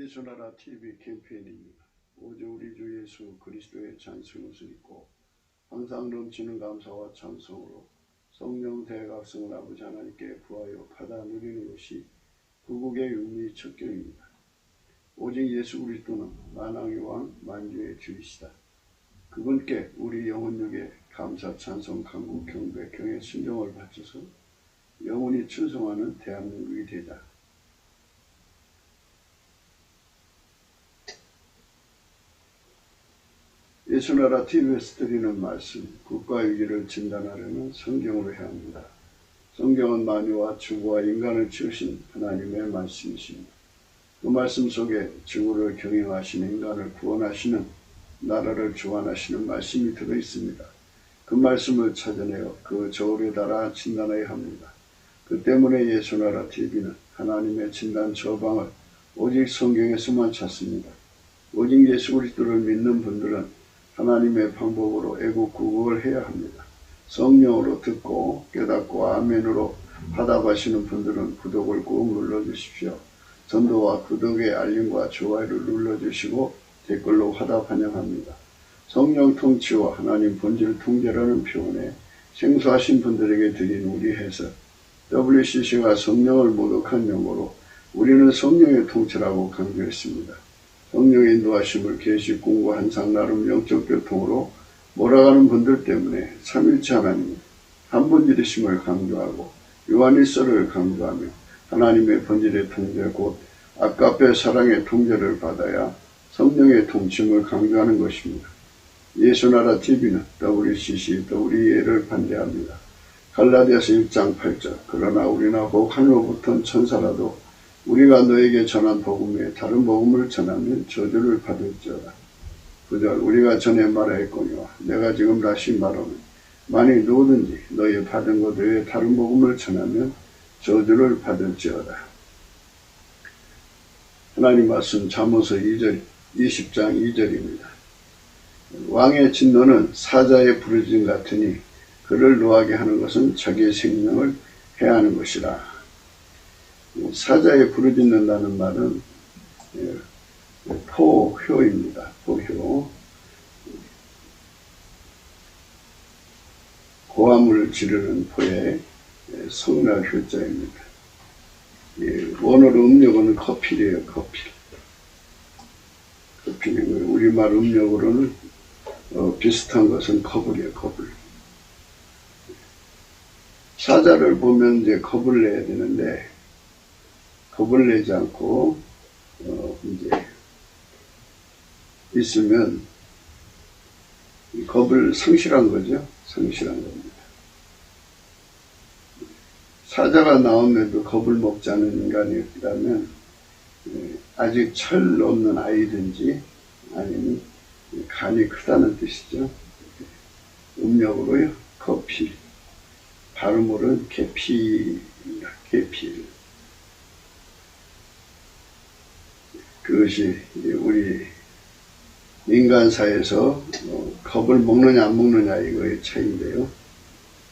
예수나라 TV 캠페인입니다. 오직 우리 주 예수 그리스도의 찬송을 읽고 항상 넘치는 감사와 찬송으로 성령 대각성을 아버지 하나님께 구하여 받아 누리는 것이 구국의 윤리 척결입니다. 오직 예수 그리스도는 만왕의 왕 만주의 주이시다. 그분께 우리 영혼력에 감사 찬송 간구 경배 경의 순종을 바쳐서 영원히 충성하는 대한민국이 되자. 예수나라 TV에서 드리는 말씀, 국가 위기를 진단하려면 성경으로 해야 합니다. 성경은 만유와 주구와 인간을 지으신 하나님의 말씀이십니다. 그 말씀 속에 지구를 경영하시는 인간을 구원하시는 나라를 주관하시는 말씀이 들어있습니다. 그 말씀을 찾아내어 그 저울에 달아 진단해야 합니다. 그 때문에 예수나라 TV는 하나님의 진단 저방을 오직 성경에서만 찾습니다. 오직 예수 그리스도를 믿는 분들은 하나님의 방법으로 애국 구국을 해야 합니다. 성령으로 듣고 깨닫고 아멘으로 화답하시는 분들은 구독을 꼭 눌러주십시오. 전도와 구독의 알림과 좋아요를 눌러주시고 댓글로 화답 환영합니다. 성령 통치와 하나님 본질 통제라는 표현에 생소하신 분들에게 드린 우리 해석, WCC가 성령을 모독한 용어로 우리는 성령의 통치라고 강조했습니다. 성령의 인도하심을 계시 공부 한상 나름 영적 교통으로 몰아가는 분들 때문에 삼일체 하나님 한 분이심을 강조하고 요한일서를 강조하며 하나님의 본질의 통제 곧 아까페 사랑의 통제를 받아야 성령의 통치를 강조하는 것입니다. 예수나라 TV는 WCC, WEA를 반대합니다. 갈라디아서 1장 8절 그러나 우리나 혹 하늘로부터 천사라도 우리가 너에게 전한 복음 외에 다른 복음을 전하면 저주를 받을지어다. 9절 우리가 전에 말하였거니와 내가 지금 다시 말하면 만일 누구든지 너희 받은 것 외에 다른 복음을 전하면 저주를 받을지어다. 하나님 말씀 잠언서 20장 2절입니다. 왕의 진노는 사자의 부르짖음 같으니 그를 노하게 하는 것은 자기의 생명을 해하는 것이라. 사자에 부르짖는다는 말은 포효입니다. 포효. 고함을 지르는 포에 성날 효자입니다. 원어로 음력어는 커필이에요. 커필. 커필이고요. 우리말 음력으로는 비슷한 것은 거불이에요. 거불. 사자를 보면 이제 겁을 내야 되는데 겁을 내지 않고 이제 있으면 겁을 상실한 거죠. 상실한 겁니다. 사자가 나오면도 겁을 먹지 않은 인간이라면 아직 철 없는 아이든지 아니면 간이 크다는 뜻이죠. 음력으로요. 커피. 발음으로는 계피입니다. 계피. 그것이 우리 인간사에서 겁을 먹느냐 안 먹느냐 이거의 차이인데요.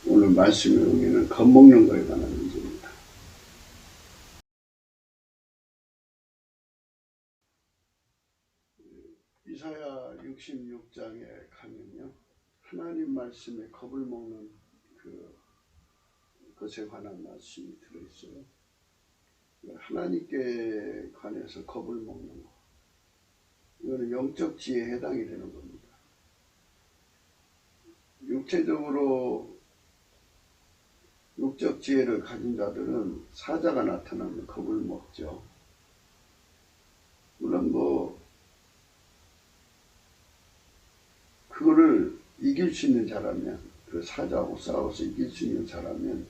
오늘 말씀의 의미는 겁먹는 거에 관한 문제입니다. 이사야 66장에 가면요. 하나님 말씀에 겁을 먹는 것에 관한 말씀이 들어있어요. 하나님께 관해서 겁을 먹는 것. 이거는 영적 지혜에 해당이 되는 겁니다. 육체적으로 육적 지혜를 가진 자들은 사자가 나타나면 겁을 먹죠. 물론 그거를 이길 수 있는 자라면 그 사자하고 싸워서 이길 수 있는 자라면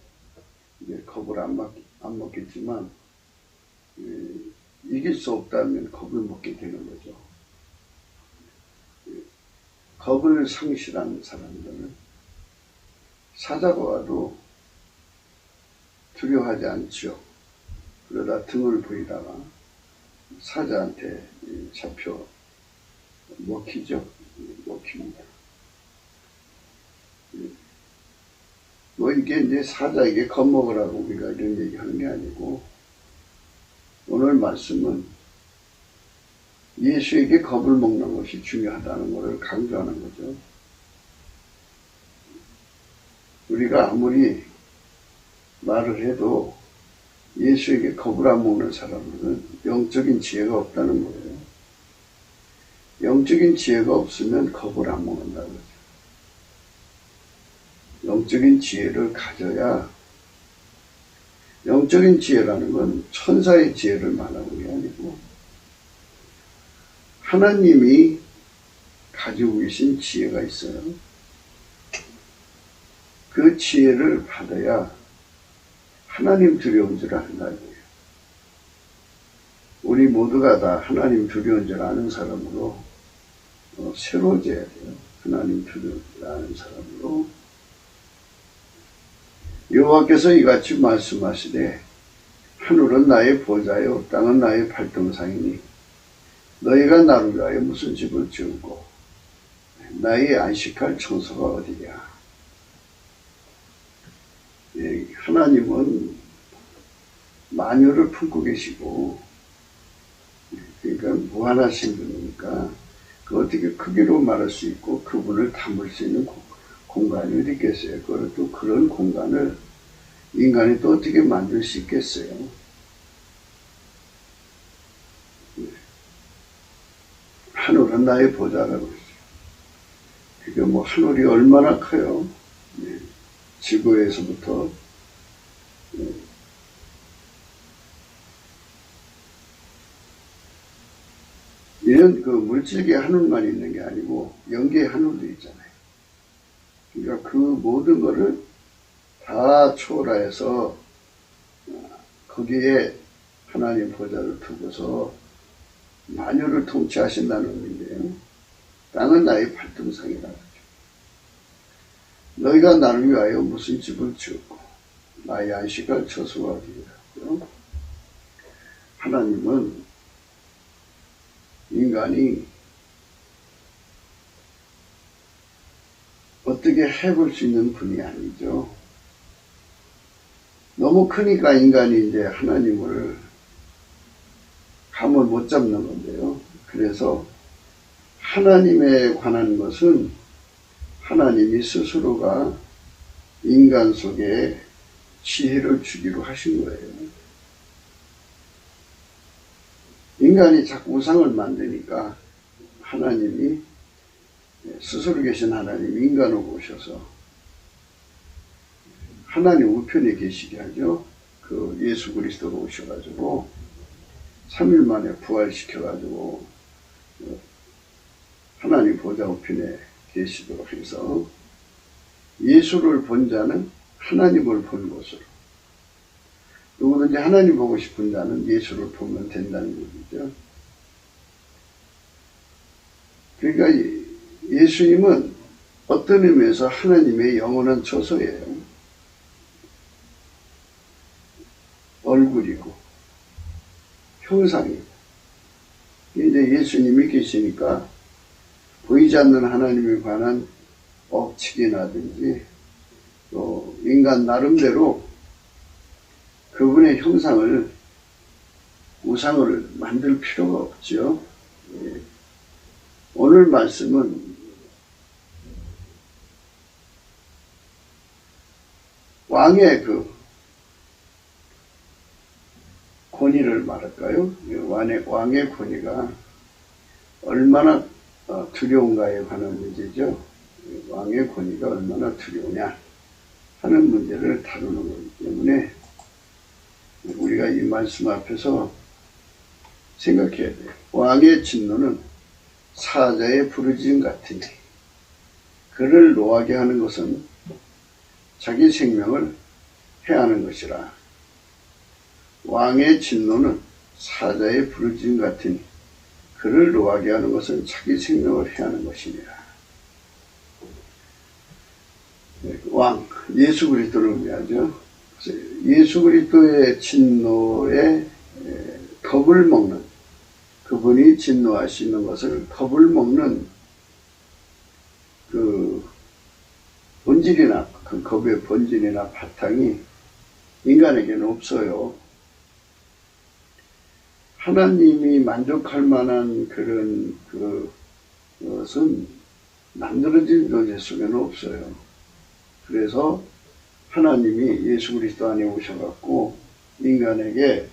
이제 겁을 안 먹겠지만 이길 수 없다면 겁을 먹게 되는 거죠. 겁을 상실한 사람들은 사자가 와도 두려워하지 않죠. 그러다 등을 보이다가 사자한테 잡혀 먹히죠. 먹힙니다. 이게 이제 사자에게 겁먹으라고 우리가 이런 얘기 하는 게 아니고 오늘 말씀은 예수에게 겁을 먹는 것이 중요하다는 것을 강조하는 거죠. 우리가 아무리 말을 해도 예수에게 겁을 안 먹는 사람들은 영적인 지혜가 없다는 거예요. 영적인 지혜가 없으면 겁을 안 먹는다는 거죠. 영적인 지혜를 가져야, 영적인 지혜라는 건 천사의 지혜를 말하는 게 아니고 하나님이 가지고 계신 지혜가 있어요. 그 지혜를 받아야 하나님 두려운 줄 안다는 거예요. 우리 모두가 다 하나님 두려운 줄 아는 사람으로 새로워져야 돼요. 하나님 두려운 줄 아는 사람으로. 여호와께서 이같이 말씀하시되 하늘은 나의 보좌요 땅은 나의 발등상이니 너희가 나를 위하여 무슨 집을 지을고 나의 안식할 처소가 어디냐. 하나님은 만유를 품고 계시고, 그러니까 무한하신 분이니까 그 어떻게 크기로 말할 수 있고 그분을 담을 수 있는 공간이 어디 있겠어요. 또 그런 공간을 인간이 또 어떻게 만들 수 있겠어요. 하늘은 나의 보좌라고 그러죠. 그게 뭐 하늘이 얼마나 커요. 지구에서부터 이런 그 물질계 하늘만 있는 게 아니고 영계의 하늘도 있잖아요. 그러니까 그 모든 거를 다 초월해서 거기에 하나님 보좌를 두고서 만유를 통치하신다는 의미인데요. 땅은 나의 발등상이라 그러죠. 너희가 나를 위하여 무슨 집을 지었고 나의 안식할 처소가 어디냐. 하나님은 인간이 어떻게 해볼 수 있는 분이 아니죠. 너무 크니까 인간이 이제 하나님을 감을 못 잡는 건데요. 그래서 하나님에 관한 것은 하나님이 스스로가 인간 속에 지혜를 주기로 하신 거예요. 인간이 자꾸 우상을 만드니까 하나님이 스스로 계신 하나님이 인간으로 오셔서 하나님 우편에 계시게 하죠. 그 예수 그리스도가 오셔가지고 3일 만에 부활시켜가지고 하나님 보좌 우편에 계시도록 해서 예수를 본 자는 하나님을 본 것으로, 누구든지 하나님 보고 싶은 자는 예수를 보면 된다는 얘기죠. 그러니까 예수님은 어떤 의미에서 하나님의 영원한 처소예요. 얼굴이고 형상이고. 이제 예수님이 계시니까 보이지 않는 하나님에 관한 억측이라든지 또 인간 나름대로 그분의 형상을, 우상을 만들 필요가 없죠. 오늘 말씀은 왕의 그 권위를 말할까요? 왕의 권위가 얼마나 두려운가에 관한 문제죠. 왕의 권위가 얼마나 두려우냐 하는 문제를 다루는 거기 때문에 우리가 이 말씀 앞에서 생각해야 돼요. 왕의 진노는 사자의 부르짖음 같으니 그를 노하게 하는 것은 자기 생명을 해하는 것이라. 왕의 진노는 사자의 부르짖음 같으니 그를 노하게 하는 것은 자기 생명을 해하는 것이니라. 왕, 예수 그리스도를 의미하죠. 예수 그리스도의 진노에 겁을 먹는, 그분이 진노하시는 것을 겁을 먹는 그 본질이나 그 겁의 본질이나 바탕이 인간에게는 없어요. 하나님이 만족할 만한 그런 것은 만들어진 존재 속에는 없어요. 그래서 하나님이 예수 그리스도 안에 오셔갖고 인간에게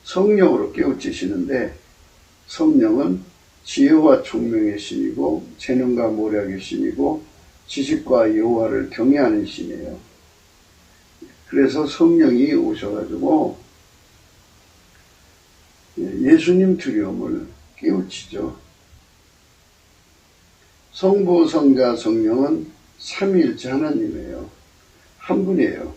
성령으로 깨우치시는데, 성령은 지혜와 총명의 신이고 재능과 모략의 신이고 지식과 여호와를 경외하는 신이에요. 그래서 성령이 오셔가지고 예수님 두려움을 깨우치죠. 성부, 성자, 성령은 삼위일체 하나님이에요. 한 분이에요.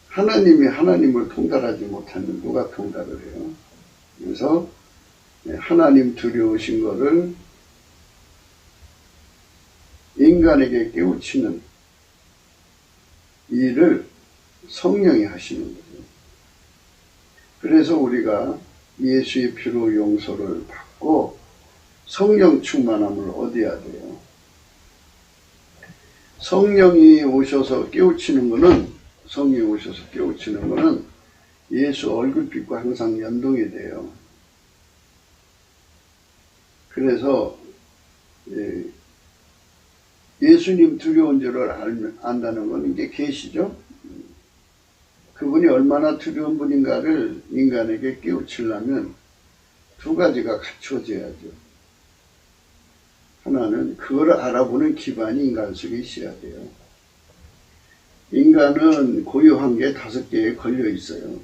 하나님이 하나님을 통달하지 못하면 누가 통달을 해요? 그래서 하나님 두려우신 것을 인간에게 깨우치는 일을 성령이 하시는 거죠. 그래서 우리가 예수의 피로 용서를 받고 성령 충만함을 얻어야 돼요. 성령이 오셔서 깨우치는 것은, 성령이 오셔서 깨우치는 것은 예수 얼굴빛과 항상 연동이 돼요. 그래서 예수님 두려운 줄을 안다는 건 이게 계시죠. 그분이 얼마나 두려운 분인가를 인간에게 깨우치려면 두 가지가 갖춰져야죠. 하나는 그걸 알아보는 기반이 인간 속에 있어야 돼요. 인간은 고유한 게 5개에 걸려 있어요.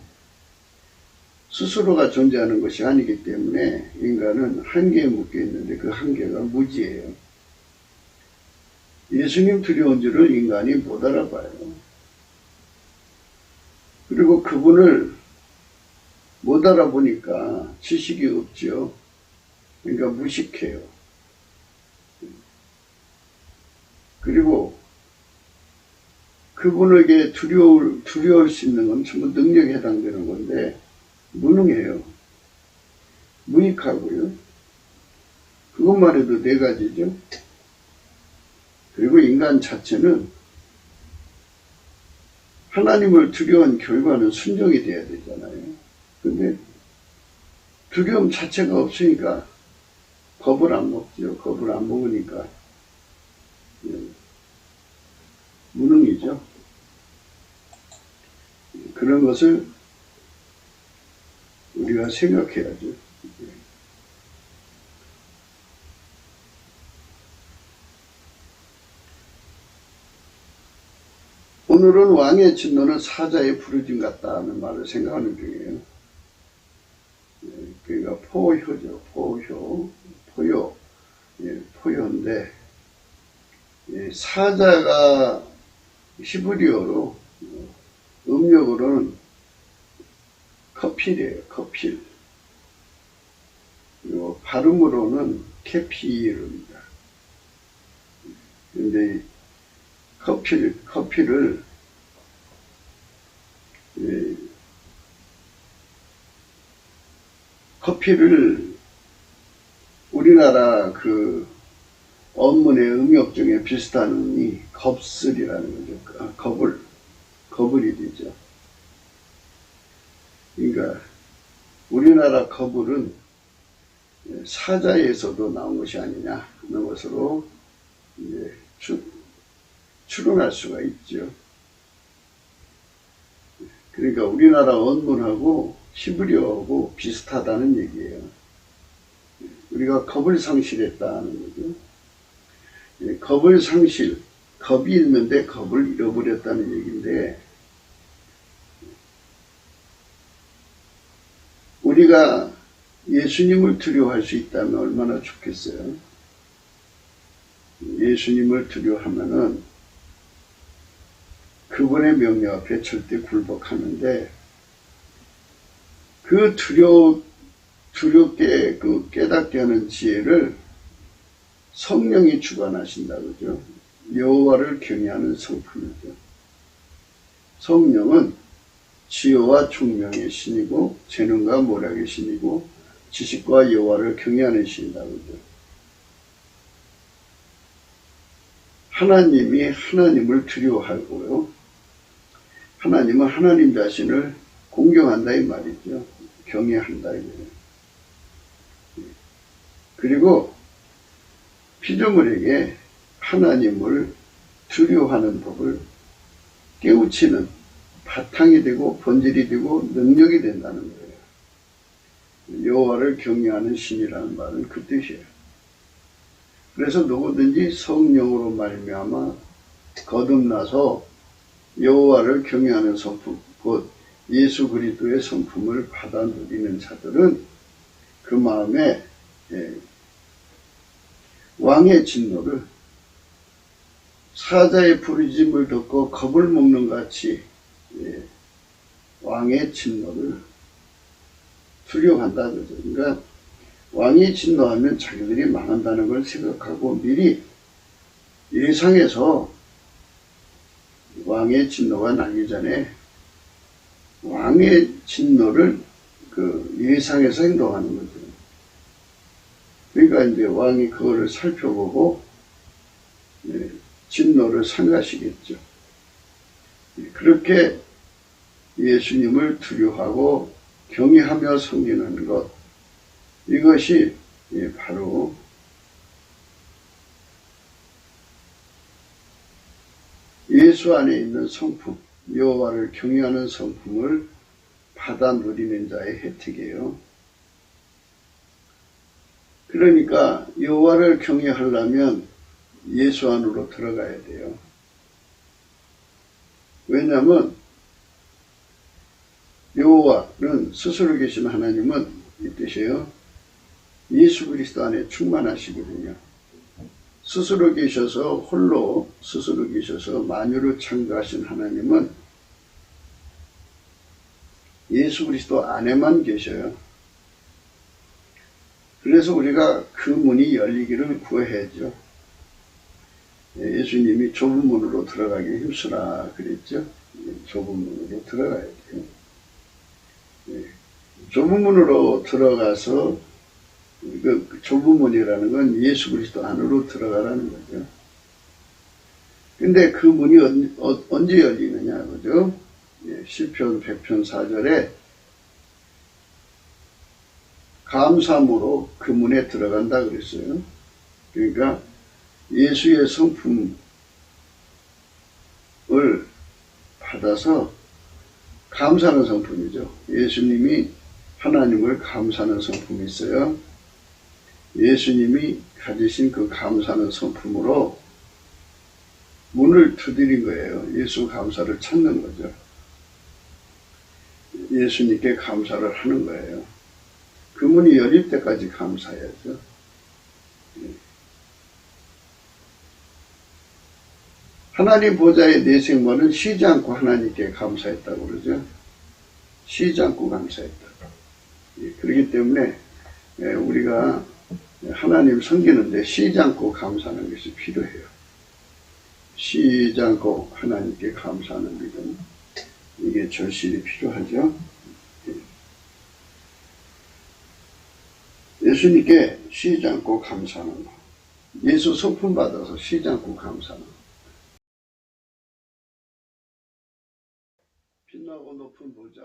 스스로가 존재하는 것이 아니기 때문에 인간은 한계에 묶여 있는데 그 한계가 무지예요. 예수님 두려운 줄을 인간이 못 알아봐요. 그리고 그분을 못 알아보니까 지식이 없죠. 그러니까 무식해요. 그리고 그분에게 두려울 수 있는 건 전부 능력에 해당되는 건데 무능해요. 무익하고요. 그것만 해도 4가지죠. 그리고 인간 자체는 하나님을 두려운 결과는 순종이 돼야 되잖아요. 근데 두려움 자체가 없으니까 겁을 안 먹죠. 겁을 안 먹으니까 무능이죠. 그런 것을 우리가 생각해야죠. 오늘은 왕의 진노는 사자의 부르짐 같다는 말을 생각하는 중이에요. 그러니까 포효죠. 포효. 포효인데, 사자가 히브리어로, 음력으로는 커필이에요. 커필. 그리고 발음으로는 케피르입니다. 근데 커피를 우리나라 그 언문의 음역 중에 비슷한 음이 겁슬이라는 거죠. 거불이 되죠. 그러니까 우리나라 거불은 사자에서도 나온 것이 아니냐 하는 것으로 이제 추론할 수가 있죠. 그러니까 우리나라 언문하고 히브리어하고 비슷하다는 얘기예요. 우리가 겁을 상실했다는 거죠. 겁을 상실, 겁이 있는데 겁을 잃어버렸다는 얘기인데, 우리가 예수님을 두려워할 수 있다면 얼마나 좋겠어요. 예수님을 두려워하면은 그분의 명령 앞에 절대 굴복하는데, 그 두렵게 그 깨닫게 하는 지혜를 성령이 주관하신다 그죠. 여호와를 경외하는 성품이죠. 성령은 지혜와 총명의 신이고 재능과 모략의 신이고 지식과 여호와를 경외하는 신이다 그죠. 하나님이 하나님을 두려워하고요. 하나님은 하나님 자신을 공경한다 이 말이죠. 경외한다 이거예요. 그리고 피조물에게 하나님을 두려워하는 법을 깨우치는 바탕이 되고 본질이 되고 능력이 된다는 거예요. 여호와를 경외하는 신이라는 말은 그 뜻이에요. 그래서 누구든지 성령으로 말미암아 거듭나서 여호와를 경외하는 성품, 곧 예수 그리스도의 성품을 받아 누리는 자들은 그 마음에 왕의 진노를 사자의 부르짖음을 듣고 겁을 먹는 것 같이 왕의 진노를 두려워한다. 그러니까 왕이 진노하면 자기들이 망한다는 걸 생각하고 미리 예상해서 왕의 진노가 나기 전에 왕의 진노를 예상해서 행동하는 거죠. 그러니까 이제 왕이 그거를 살펴보고 진노를 삼가시겠죠. 그렇게 예수님을 두려워하고 경외하며 섬기는 것, 이것이 바로 예수 안에 있는 성품, 여호와를 경외하는 성품을 받아 누리는 자의 혜택이에요. 그러니까 여호와를 경외하려면 예수 안으로 들어가야 돼요. 왜냐하면 여호와는 스스로 계신 하나님은 이 뜻이에요. 예수 그리스도 안에 충만하시거든요. 스스로 계셔서 홀로 스스로 계셔서 만유를 창조하신 하나님은 예수 그리스도 안에만 계셔요. 그래서 우리가 그 문이 열리기를 구해야죠. 예수님이 좁은 문으로 들어가기 힘쓰라 그랬죠. 좁은 문으로 들어가야 돼요. 좁은 문으로 들어가서 그 좁은 문이라는 건 예수 그리스도 안으로 들어가라는 거죠. 근데 그 문이 언제 열리느냐, 그죠? 시편 100편 4절에 감사함으로 그 문에 들어간다 그랬어요. 그러니까 예수의 성품을 받아서 감사하는 성품이죠. 예수님이 하나님을 감사하는 성품이 있어요. 예수님이 가지신 그 감사하는 성품으로 문을 두드린 거예요. 예수 감사를 찾는 거죠. 예수님께 감사를 하는 거예요. 그 문이 열릴 때까지 감사해야죠. 하나님 보좌의 내생모는 쉬지 않고 하나님께 감사했다고 그러죠. 쉬지 않고 감사했다고. 그렇기 때문에 우리가 하나님 섬기는데 쉬지 않고 감사하는 것이 필요해요. 쉬지 않고 하나님께 감사하는 믿음, 이게 절실히 필요하죠. 예수님께 쉬지 않고 감사하는 것, 예수 성품 받아서 쉬지 않고 감사하는 것. 빛나고 높은 보좌,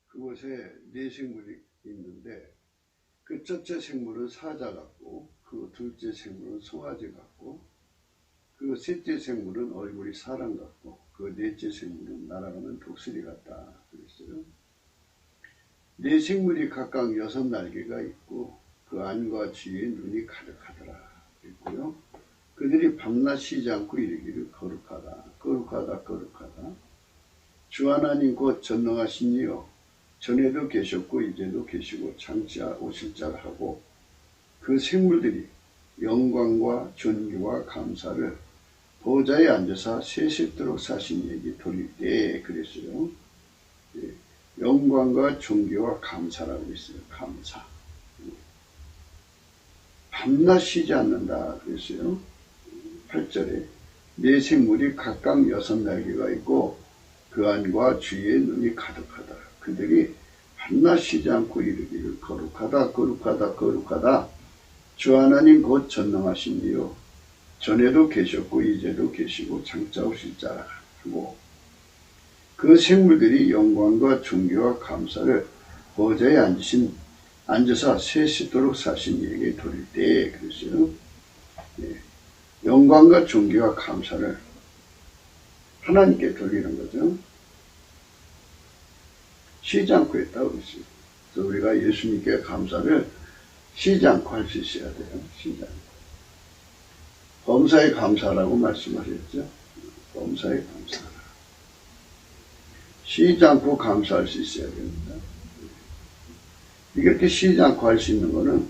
그곳에 네 생물이 있는데 그 첫째 생물은 사자 같고 그 둘째 생물은 송아지 같고 그 셋째 생물은 얼굴이 사람 같고 그 넷째 생물은 날아가는 독수리 같다 그랬어요. 네 생물이 각각 6날개가 있고 그 안과 뒤에 눈이 가득하더라 그랬고요. 그들이 밤낮 쉬지 않고 이르기를 거룩하다 거룩하다 거룩하다 주 하나님 곧 전능하신 이여 전에도 계셨고 이제도 계시고 장차 오실 자라 하고 그 생물들이 영광과 존귀와 감사를 보좌에 앉아서 세세토록 사신 얘기 돌릴 때 그랬어요. 영광과 존귀와 감사라고 했어요. 감사. 밤낮 쉬지 않는다 그랬어요. 8절에 네 생물이 각각 6날개가 있고 그 안과 주위에 눈이 가득하다. 그들이 밤낮 쉬지 않고 이르기를 거룩하다 거룩하다 거룩하다 주 하나님 곧 전능하신 이요 전에도 계셨고 이제도 계시고 장차 오실 자라 하고 그 생물들이 영광과 존귀와 감사를 보좌에 앉아서 세시도록 사신 이에게 돌릴 때, 그랬어요. 예. 영광과 존귀와 감사를 하나님께 돌리는 거죠. 쉬지 않고 했다고 그랬어요. 그래서 우리가 예수님께 감사를 쉬지 않고 할 수 있어야 돼요. 쉬지 않고. 범사에 감사라고 말씀하셨죠. 범사에 감사하라. 쉬지 않고 감사할 수 있어야 됩니다. 이렇게 쉬지 않고 할 수 있는 것은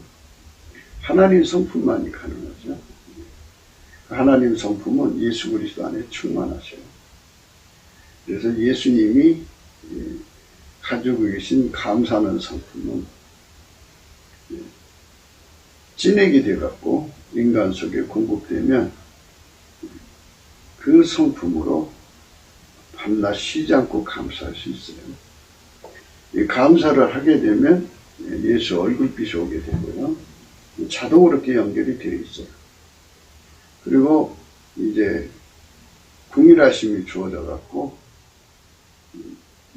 하나님 성품만이 가능하죠. 하나님 성품은 예수 그리스도 안에 충만하셔요. 그래서 예수님이 가지고 계신 감사하는 성품은 찐액이 되어갖고 인간 속에 공급되면 그 성품으로 밤낮 쉬지 않고 감사할 수 있어요. 이 감사를 하게 되면 예수 얼굴빛이 오게 되고요. 자동으로 이렇게 연결이 되어 있어요. 그리고 이제 궁일하심이 주어져 갖고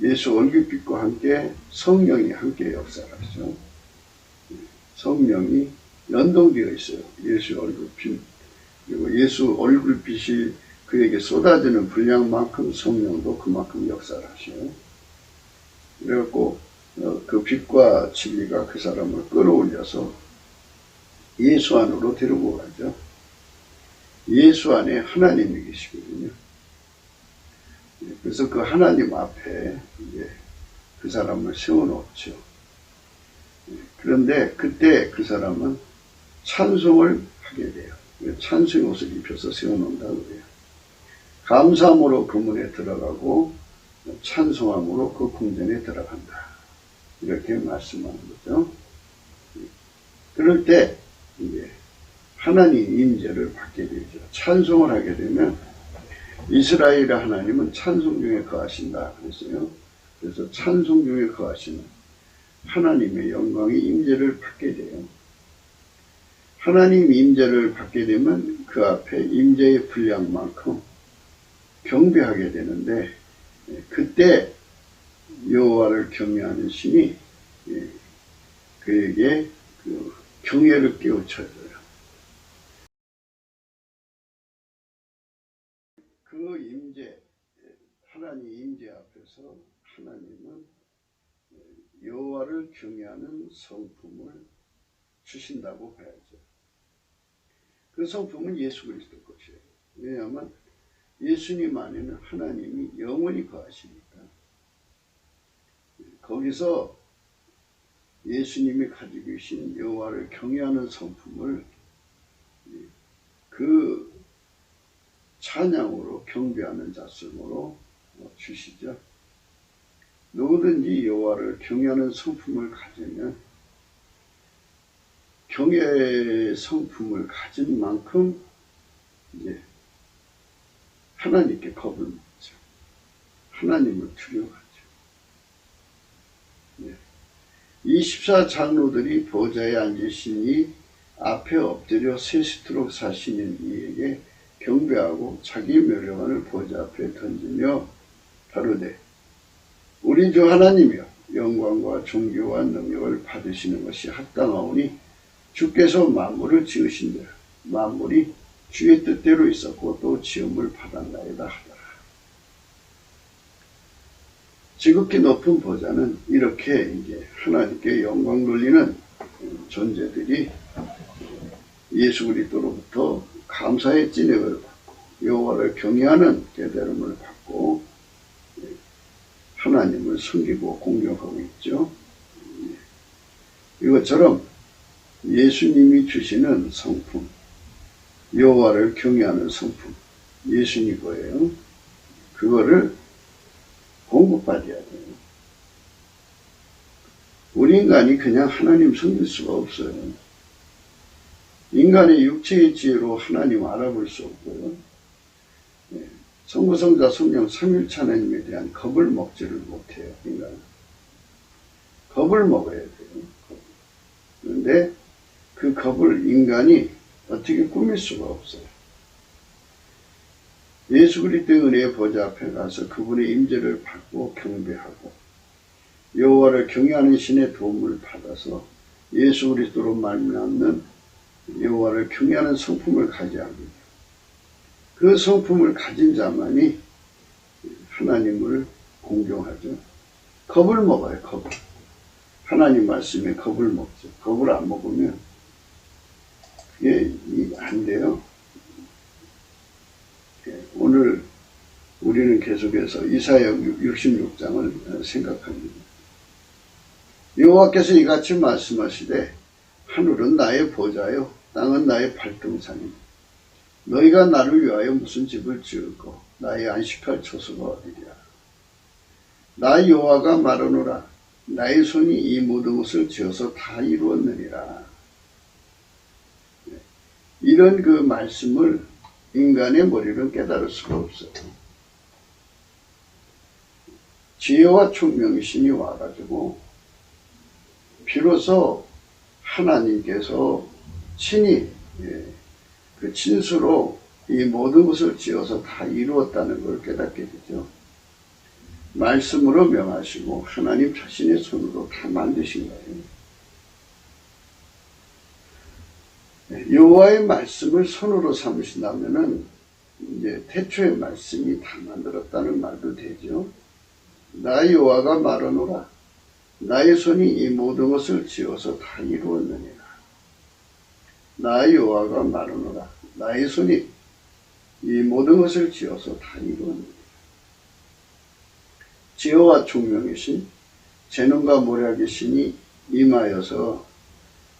예수 얼굴빛과 함께 성령이 함께 역사하죠. 성령이 연동되어 있어요. 예수 얼굴빛. 그리고 예수 얼굴빛이 그에게 쏟아지는 분량만큼 성령도 그만큼 역사를 하셔요. 그래갖고 그 빛과 진리가 그 사람을 끌어올려서 예수 안으로 데리고 가죠. 예수 안에 하나님이 계시거든요. 그래서 그 하나님 앞에 이제 그 사람을 세워놓죠. 그런데 그때 그 사람은 찬송을 하게 돼요. 찬송의 옷을 입혀서 세워놓는다고 그래요. 감사함으로 그 문에 들어가고 찬송함으로 그 궁전에 들어간다. 이렇게 말씀하는 거죠. 그럴 때 이제 하나님 임재를 받게 되죠. 찬송을 하게 되면 이스라엘의 하나님은 찬송 중에 거하신다 그랬어요. 그래서 찬송 중에 거하시는 하나님의 영광의 임재를 받게 돼요. 하나님 임재를 받게 되면 그 앞에 임재의 분량만큼 경배하게 되는데 그때 여호와를 경외하는 신이 그에게 그 경외를 깨우쳐줘요. 그 임재, 하나님 임재 앞에서 하나님은 여호와를 경외하는 성품을 주신다고 봐야죠. 그 성품은 예수 그리스도 것이에요. 왜냐하면 예수님 안에는 하나님이 영원히 거하시니까. 거기서 예수님이 가지고 계신 여호와를 경외하는 성품을 그 찬양으로 경배하는 자성으로 주시죠. 누구든지 여호와를 경외하는 성품을 가지면 경외의 성품을 가진 만큼 이제 하나님께 겁을 먹죠. 하나님을 두려워하죠. 네. 이 14장로들이 보좌에 앉으시니 앞에 엎드려 세시도록 사시는 이에게 경배하고 자기 멸류관을 보좌 앞에 던지며 가로되 우리 주 하나님이여 영광과 존귀와 능력을 받으시는 것이 합당하오니 주께서 만물을 지으신대로 만물이 주의 뜻대로 있었고 또 지음을 받았나이다 하더라. 지극히 높은 보좌는 이렇게 이제 하나님께 영광 돌리는 존재들이 예수 그리스도로부터 감사의 찐액을 받고 여호와를 경외하는 깨달음을 받고 하나님을 섬기고 공경하고 있죠. 이것처럼 예수님이 주시는 성품, 여호와를 경외하는 성품, 예수님 거예요. 그거를 공급받아야 돼요. 우리 인간이 그냥 하나님 섬길 수가 없어요. 인간의 육체의 지혜로 하나님 알아볼 수 없고요. 성부성자 성령 삼일체 하나님에 대한 겁을 먹지를 못해요. 인간은. 겁을 먹어야 돼요. 그런데 그 겁을 인간이 어떻게 꾸밀 수가 없어요. 예수 그리스도의 은혜의 보좌 앞에 가서 그분의 임재를 받고 경배하고 여호와를 경외하는 신의 도움을 받아서 예수 그리스도로 말미암는 여호와를 경외하는 성품을 가져야 합니다. 그 성품을 가진 자만이 하나님을 공경하죠. 겁을 먹어요. 겁을. 하나님 말씀에 겁을 먹죠. 겁을 안 먹으면 그게 안 돼요. 오늘 우리는 계속해서 이사야 66장을 생각합니다. 여호와께서 이같이 말씀하시되 하늘은 나의 보좌요 땅은 나의 발등상이니 너희가 나를 위하여 무슨 집을 지을고 나의 안식할 처소가 어디랴. 나 여호와가 말하노라. 나의 손이 이 모든 것을 지어서 다 이루었느니라. 이런 그 말씀을 인간의 머리는 깨달을 수가 없어요. 지혜와 총명의 신이 와가지고 비로소 하나님께서 친히 그 친수로 이 모든 것을 지어서 다 이루었다는 걸 깨닫게 되죠. 말씀으로 명하시고 하나님 자신의 손으로 다 만드신 거예요. 여호와의 말씀을 손으로 삼으신다면은 이제 태초의 말씀이 다 만들었다는 말도 되죠. 나 여호와가 말하노라. 나의 손이 이 모든 것을 지어서 다 이루었느니라. 나 여호와가 말하노라. 나의 손이 이 모든 것을 지어서 다 이루었느니라. 지혜와 총명이신 재능과 모략의 신이 임하여서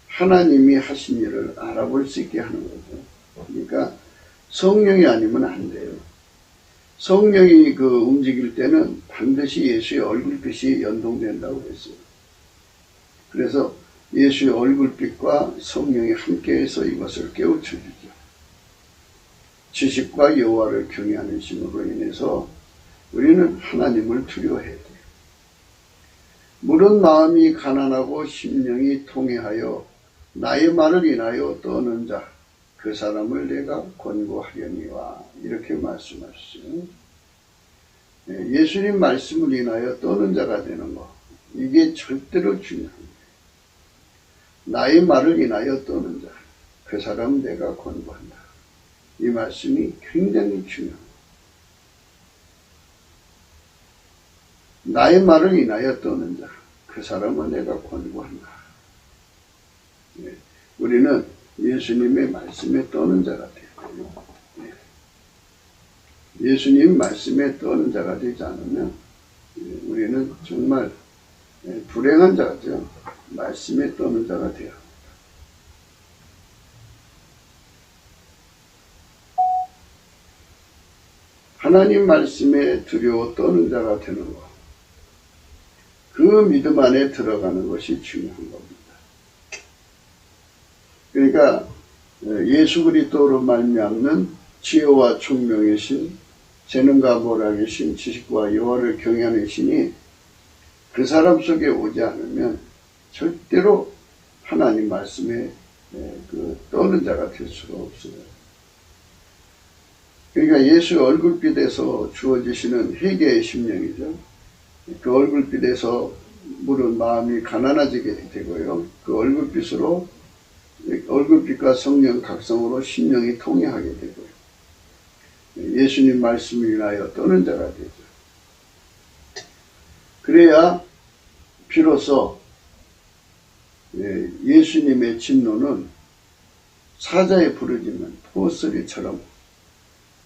하나님이 하신 일을 알아볼 수 있게 하는 거죠. 그러니까 성령이 아니면 안 돼요. 성령이 움직일 때는 반드시 예수의 얼굴빛이 연동된다고 했어요. 그래서 예수의 얼굴빛과 성령이 함께해서 이것을 깨우쳐주죠. 지식과 여호와를 경외하는 심으로 인해서 우리는 하나님을 두려워해야 돼요. 물은 마음이 가난하고 심령이 통회하여 나의 말을 인하여 떠는 자, 그 사람을 내가 권고하려니와 이렇게 말씀하셨어요. 예수님 말씀을 인하여 떠는 자가 되는 것, 이게 절대로 중요합니다. 나의 말을 인하여 떠는 자, 그 사람은 내가 권고한다. 이 말씀이 굉장히 중요합니다. 나의 말을 인하여 떠는 자, 그 사람은 내가 권고한다. 우리는 예수님의 말씀에 떠는 자가 되고요. 예수님 말씀에 떠는 자가 되지 않으면 우리는 정말 불행한 자죠. 말씀에 떠는 자가 되어야 합니다. 하나님 말씀에 두려워 떠는 자가 되는 것. 그 믿음 안에 들어가는 것이 중요한 겁니다. 그러니까 예수 그리스도로 말미암는 지혜와 총명의 신, 재능과 모략의 신, 지식과 여호와를 경외하는 신이 그 사람 속에 오지 않으면 절대로 하나님 말씀에 떠는 자가 될 수가 없어요. 그러니까 예수의 얼굴빛에서 주어지시는 회개의 심령이죠. 그 얼굴빛에서 물은 마음이 가난해지게 되고요. 그 얼굴빛으로 얼굴빛과 성령 각성으로 심령이 통회하게 되고요. 예수님 말씀을 인하여 떠는 자가 되죠. 그래야 비로소 예수님의 진노는 사자의 부르짖는 포소리처럼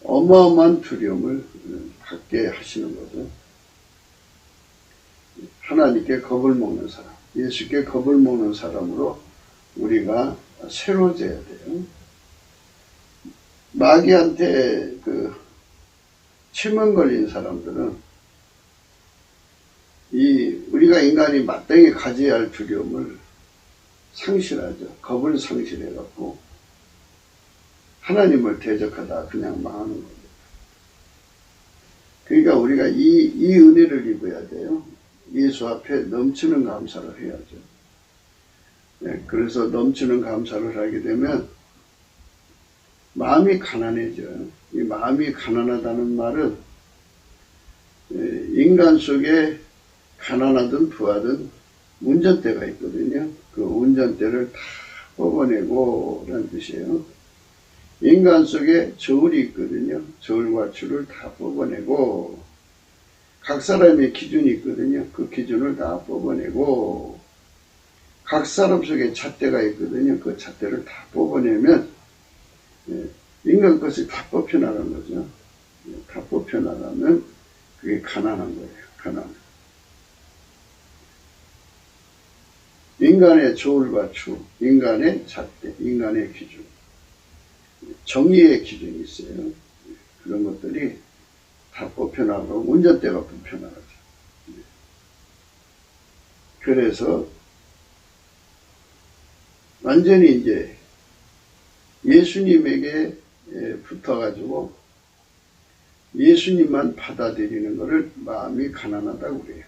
어마어마한 두려움을 갖게 하시는 거죠. 하나님께 겁을 먹는 사람, 예수께 겁을 먹는 사람으로 우리가 새로워져야 돼요. 마귀한테 침은 걸린 사람들은 우리가 인간이 마땅히 가져야 할 두려움을 상실하죠. 겁을 상실해갖고 하나님을 대적하다 그냥 망하는 거죠. 그러니까 우리가 이 은혜를 입어야 돼요. 예수 앞에 넘치는 감사를 해야죠. 그래서 넘치는 감사를 하게 되면 마음이 가난해져요. 이 마음이 가난하다는 말은 인간 속에 가난하든 부하든 운전대가 있거든요. 그 운전대를 다 뽑아내고 라는 뜻이에요. 인간 속에 저울이 있거든요. 저울과 추를 다 뽑아내고, 각 사람의 기준이 있거든요. 그 기준을 다 뽑아내고, 각 사람 속에 잣대가 있거든요. 그 잣대를 다 뽑아내면 인간 것이 다 뽑혀나가는 거죠. 다 뽑혀나가면 그게 가난한 거예요. 가난. 인간의 저울과 추, 인간의 잣대, 인간의 기준, 정의의 기준이 있어요. 그런 것들이 다 뽑혀나가고 운전대가 뽑혀나가죠. 그래서 완전히 이제 예수님에게 붙어가지고 예수님만 받아들이는 것을 마음이 가난하다고 그래요.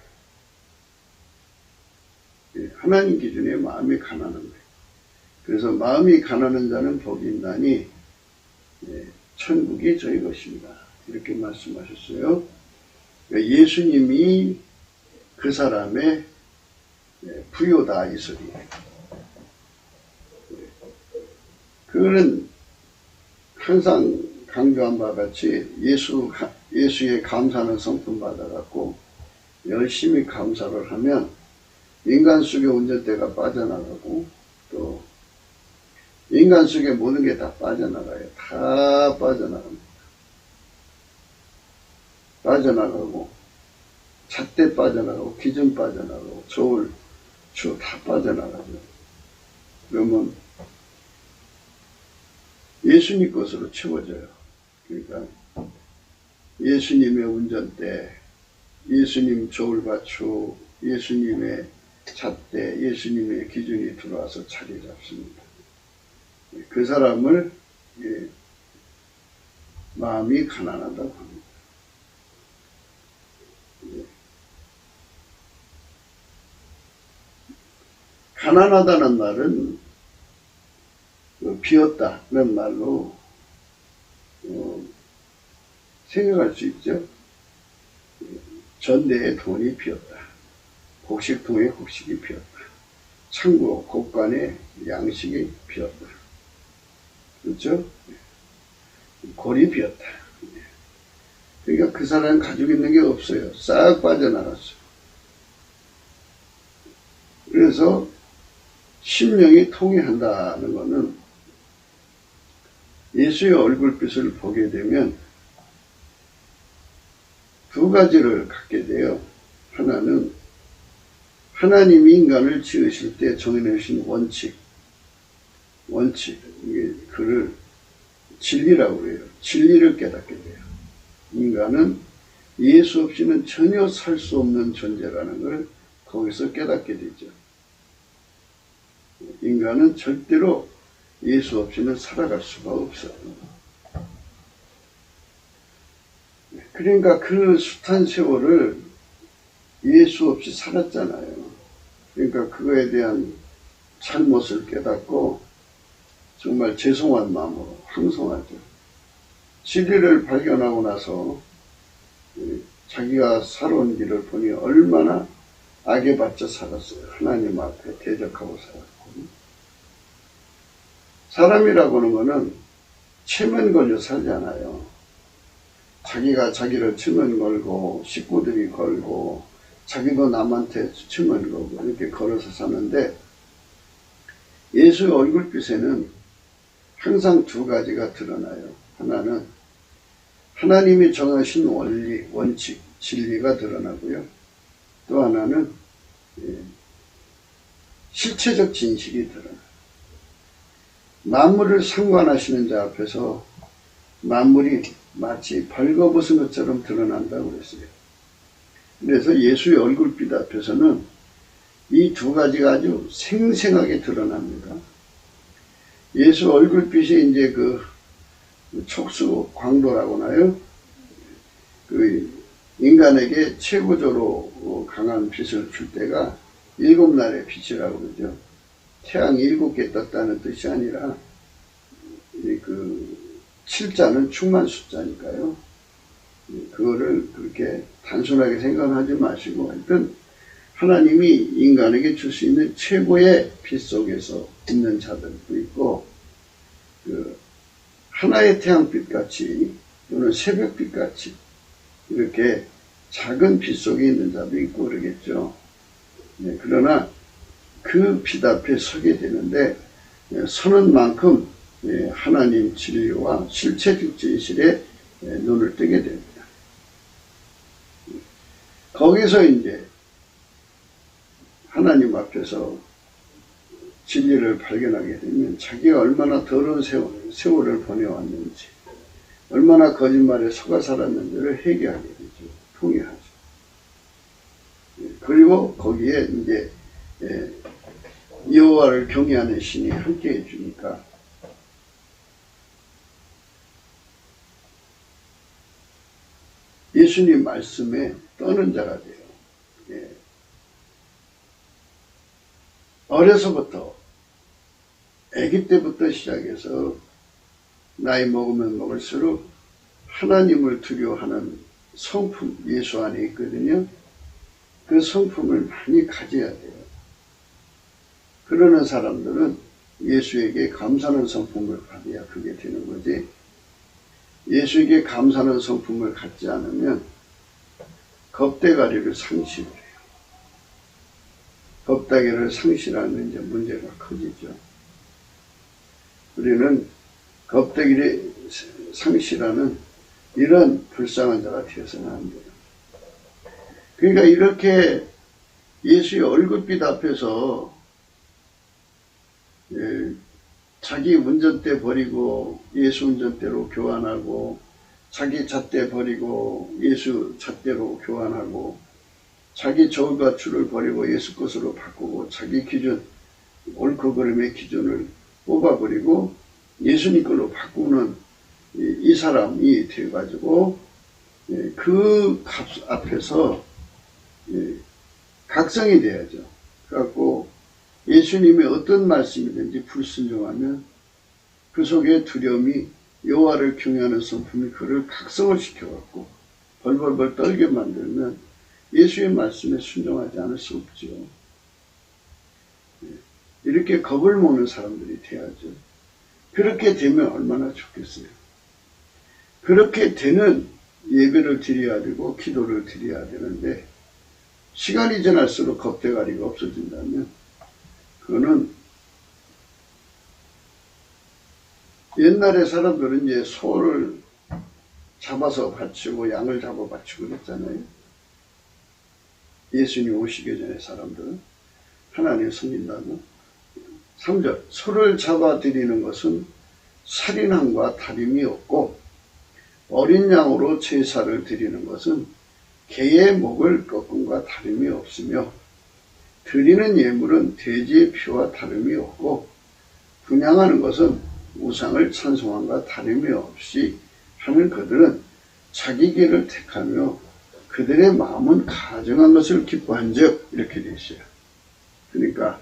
하나님 기준에 마음이 가난한 거예요. 그래서 마음이 가난한 자는 복이 있나니 천국이 저희 것입니다. 이렇게 말씀하셨어요. 예수님이 그 사람의 부요다 이 소리예요. 그거는 항상 강조한 바와 같이 예수의 감사하는 성품 받아갖고 열심히 감사를 하면 인간 속의 운전대가 빠져나가고 또 인간 속의 모든 게 다 빠져나가요. 다 빠져나갑니다. 빠져나가고 잣대 빠져나가고 기준 빠져나가고 저울, 추 다 빠져나가죠. 그러면 예수님 것으로 채워져요. 그러니까 예수님의 운전대, 예수님 저울과 추, 예수님의 잣대, 예수님의 기준이 들어와서 자리 잡습니다. 그 사람을 마음이 가난하다고 합니다. 가난하다는 말은 비었다는 말로 생각할 수 있죠. 전대에 돈이 비었다. 곡식통에 곡식이 비었다. 창고 곳간에 양식이 비었다. 그렇죠? 골이 비었다. 그러니까 그 사람은 가지고 있는 게 없어요. 싹 빠져나갔어요. 그래서 심령이 통해한다는 것은 예수의 얼굴빛을 보게 되면 두 가지를 갖게 돼요. 하나는 하나님이 인간을 지으실 때 정해놓으신 원칙, 이게 그를 진리라고 해요. 진리를 깨닫게 돼요. 인간은 예수 없이는 전혀 살 수 없는 존재라는 걸 거기서 깨닫게 되죠. 인간은 절대로 예수 없이는 살아갈 수가 없어요. 그러니까 그 숱한 세월을 예수 없이 살았잖아요. 그러니까 그거에 대한 잘못을 깨닫고 정말 죄송한 마음으로 항송하죠. 진리를 발견하고 나서 자기가 살아온 길을 보니 얼마나 악에 받쳐 살았어요. 하나님 앞에 대적하고 살았고. 사람이라고 하는 거는 체면 걸려 살잖아요. 자기가 자기를 체면 걸고 식구들이 걸고 자기도 남한테 체면 걸고 이렇게 걸어서 사는데 예수의 얼굴빛에는 항상 두 가지가 드러나요. 하나는 하나님이 정하신 원리, 원칙, 진리가 드러나고요. 또 하나는 실체적 진실이 드러나요. 만물을 상관하시는 자 앞에서 만물이 마치 벌거벗은 것처럼 드러난다고 그랬어요. 그래서 예수의 얼굴빛 앞에서는 이 두 가지가 아주 생생하게 드러납니다. 예수 얼굴빛이 이제 그 촉수 광도라고 하나요? 그 인간에게 최고조로 강한 빛을 줄 때가 7날의 빛이라고 그러죠. 태양이 7개 떴다는 뜻이 아니라 그 7자는 충만 숫자니까요. 그거를 그렇게 단순하게 생각하지 마시고 하여튼 하나님이 인간에게 줄 수 있는 최고의 빛 속에서 있는 자들도 있고 하나의 태양빛같이 또는 새벽빛같이 이렇게 작은 빛 속에 있는 자도 있고 그러겠죠. 그러나 그 빛 앞에 서게 되는데 서는 만큼 하나님 진리와 실체적 진실에 눈을 뜨게 됩니다. 거기서 이제 하나님 앞에서 진리를 발견하게 되면 자기가 얼마나 더러운 세월을 보내왔는지 얼마나 거짓말에 속아 살았는지를 회개하게 되죠. 통회하죠. 그리고 거기에 이제 여호와를 경외하는 신이 함께 해주니까 예수님 말씀에 떠는 자가 돼요. 어려서부터 아기 때부터 시작해서 나이 먹으면 먹을수록 하나님을 두려워하는 성품 예수 안에 있거든요. 그 성품을 많이 가져야 돼요. 그러는 사람들은 예수에게 감사하는 성품을 가져야 그게 되는 거지. 예수에게 감사하는 성품을 갖지 않으면 겁대가리를 상실해요. 겁대가리를 상실하면 이제 문제가 커지죠. 우리는 겁대가리 상실하는 이런 불쌍한 자가 되어서는 안 돼요. 그러니까 이렇게 예수의 얼굴빛 앞에서 자기 운전대 버리고 예수 운전대로 교환하고 자기 잣대 버리고 예수 잣대로 교환하고 자기 저울과 줄을 버리고 예수 것으로 바꾸고 자기 기준 옳고 그름의 기준을 뽑아버리고 예수님 걸로 바꾸는 이 사람이 돼가지고 그 앞에서 각성이 돼야죠. 그래갖고 예수님의 어떤 말씀이든지 불순종하면 그 속에 두려움이 여호와를 경외하는 성품이 그를 각성을 시켜갖고 벌벌벌 떨게 만들면 예수의 말씀에 순종하지 않을 수 없죠. 이렇게 겁을 먹는 사람들이 돼야죠. 그렇게 되면 얼마나 좋겠어요. 그렇게 되는 예배를 드려야 되고 기도를 드려야 되는데 시간이 지날수록 겁대가리가 없어진다면 그거는 옛날에 사람들은 이제 소를 잡아서 바치고 양을 잡아 바치고 그랬잖아요. 예수님 오시기 전에 사람들은 하나님 섬긴다고 3절 소를 잡아 드리는 것은 살인함과 다름이 없고 어린 양으로 제사를 드리는 것은 개의 목을 꺾음과 다름이 없으며 드리는 예물은 돼지의 피와 다름이 없고 분향하는 것은 우상을 찬송함과 다름이 없이 하는 그들은 자기 길을 택하며 그들의 마음은 가증한 것을 기뻐한즉 이렇게 되어 있어요. 그러니까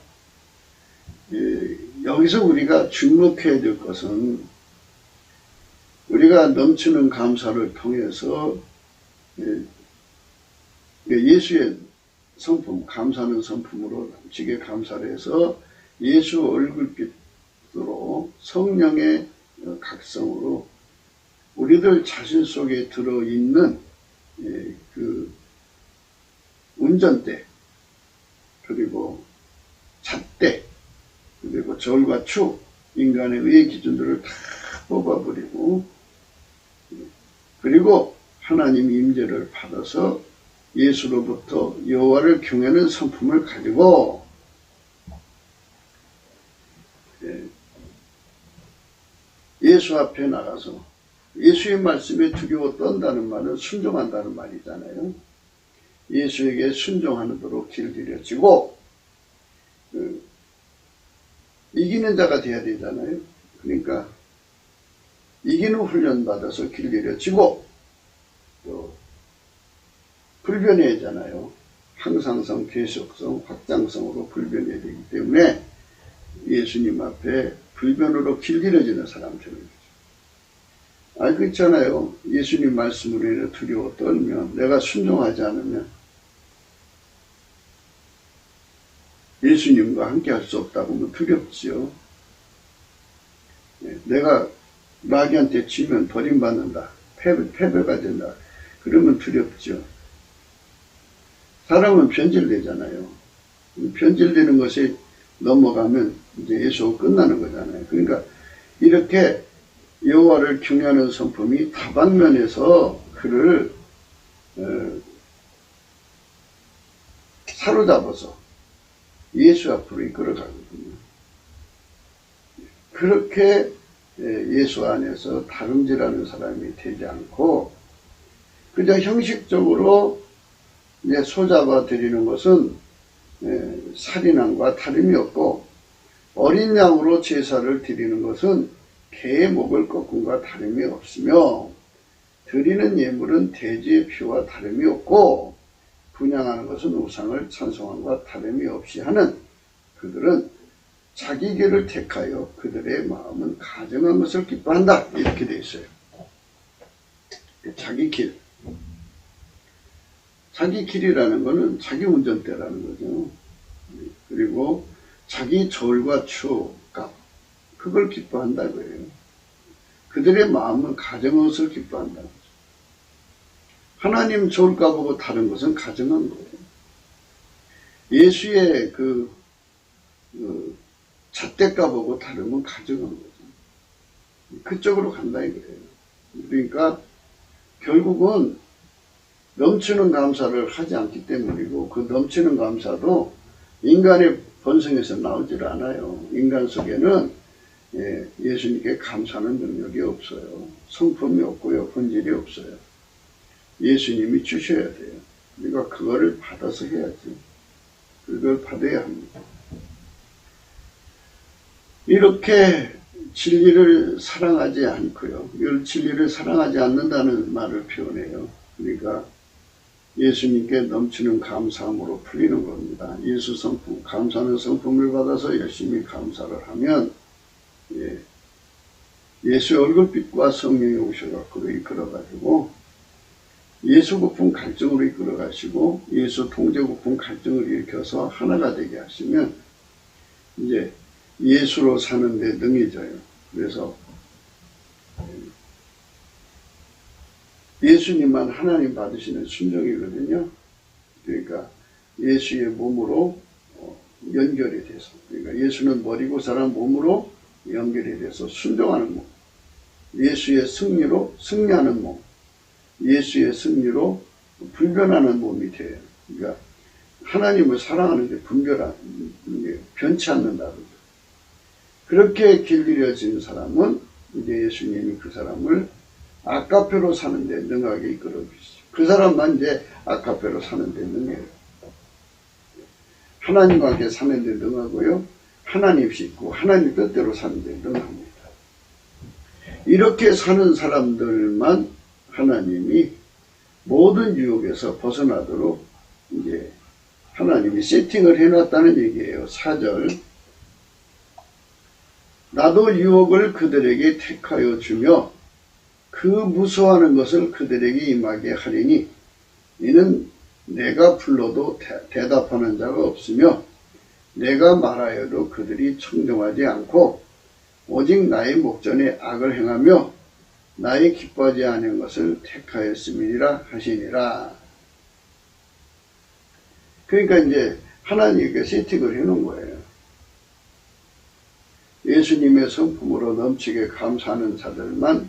여기서 우리가 주목해야 될 것은 우리가 넘치는 감사를 통해서 예수의 성품, 감사하는 성품으로 남치게 감사를 해서 예수 얼굴빛으로 성령의 각성으로 우리들 자신 속에 들어있는 그 운전대 그리고 잣대 그리고 저울과 추 인간의 의의 기준들을 다 뽑아버리고 그리고 하나님 임재를 받아서 예수로부터 여호와를 경외하는 성품을 가지고 예수 앞에 나가서 예수의 말씀에 두려워 떤다는 말은 순종한다는 말이잖아요. 예수에게 순종하도록 길들여지고 이기는 자가 돼야 되잖아요. 그러니까 이기는 훈련 받아서 길들여지고 또 불변해야잖아요. 항상성, 계속성, 확장성으로 불변해야 되기 때문에 예수님 앞에 불변으로 길들여지는 사람들은 그렇잖아요. 예수님 말씀으로 인해 두려워 떨면, 내가 순종하지 않으면 예수님과 함께 할 수 없다고 하면 두렵지요. 내가 마귀한테 지면 버림받는다. 패배가 된다. 그러면 두렵죠. 사람은 변질되잖아요. 변질되는 것이 넘어가면 이제 예수가 끝나는 거잖아요. 그러니까 이렇게 여호와를 경외하는 성품이 다방면에서 그를 사로잡아서 예수 앞으로 이끌어가거든요. 그렇게 예수 안에서 다름질하는 사람이 되지 않고 그저 형식적으로 이제 소잡아 드리는 것은 살인함과 다름이 없고, 어린 양으로 제사를 드리는 것은 개의 목을 꺾음과 다름이 없으며, 드리는 예물은 돼지의 피와 다름이 없고, 분향하는 것은 우상을 찬송함과 다름이 없이 하는 그들은 자기 길을 택하여 그들의 마음은 가증한 것을 기뻐한다. 이렇게 되어 있어요. 자기 길. 자기 길이라는 것은 자기 운전대라는 거죠. 그리고 자기 졸과 추감, 그걸 기뻐한다 거예요. 그들의 마음은 가증한 것을 기뻐한다 거죠. 하나님 좋을까 보고 다른 것은 가증한 거예요. 예수의 잣대가 보고 다르면 가증한 거죠. 그쪽으로 간다 이거예요. 그러니까 결국은 넘치는 감사를 하지 않기 때문이고, 그 넘치는 감사도 인간의 본성에서 나오질 않아요. 인간 속에는 예수님께 감사하는 능력이 없어요. 성품이 없고요. 본질이 없어요. 예수님이 주셔야 돼요. 우리가 그거를 받아서 해야지. 그걸 받아야 합니다. 이렇게 진리를 사랑하지 않고요. 이걸 진리를 사랑하지 않는다는 말을 표현해요. 그러니까 예수님께 넘치는 감사함으로 풀리는 겁니다. 예수 성품, 감사하는 성품을 받아서 열심히 감사를 하면 예수의 얼굴빛과 성령이 오셔서 이끌어가지고 예수 고픈 갈증으로 이끌어가시고 예수 통제 고픈 갈증을 일으켜서 하나가 되게 하시면 이제 예수로 사는데 능해져요. 그래서 예수님만 하나님 받으시는 순종이거든요. 그러니까 예수의 몸으로 연결이 돼서, 그러니까 예수는 머리고 사람 몸으로 연결이 돼서 순종하는 몸, 예수의 승리로 승리하는 몸, 예수의 승리로 분별하는 몸이 돼요. 그러니까 하나님을 사랑하는 게 변치 않는다. 그렇게 길들여진 사람은 이제 예수님이 그 사람을 아카페로 사는데 능하게 이끌어 주시죠. 그 사람만 이제 아카페로 사는데 능해요. 하나님과 함께 사는데 능하고요. 하나님 싣고 하나님 뜻대로 사는데 능합니다. 이렇게 사는 사람들만 하나님이 모든 유혹에서 벗어나도록 이제 하나님이 세팅을 해놨다는 얘기예요. 4절. 나도 유혹을 그들에게 택하여 주며 그 무서워하는 것을 그들에게 임하게 하리니 이는 내가 불러도 대답하는 자가 없으며 내가 말하여도 그들이 청종하지 않고 오직 나의 목전에 악을 행하며 나의 기뻐하지 않은 것을 택하였음이니라 하시니라. 그러니까 이제 하나님께 세팅을 해놓은 거예요. 예수님의 성품으로 넘치게 감사하는 자들만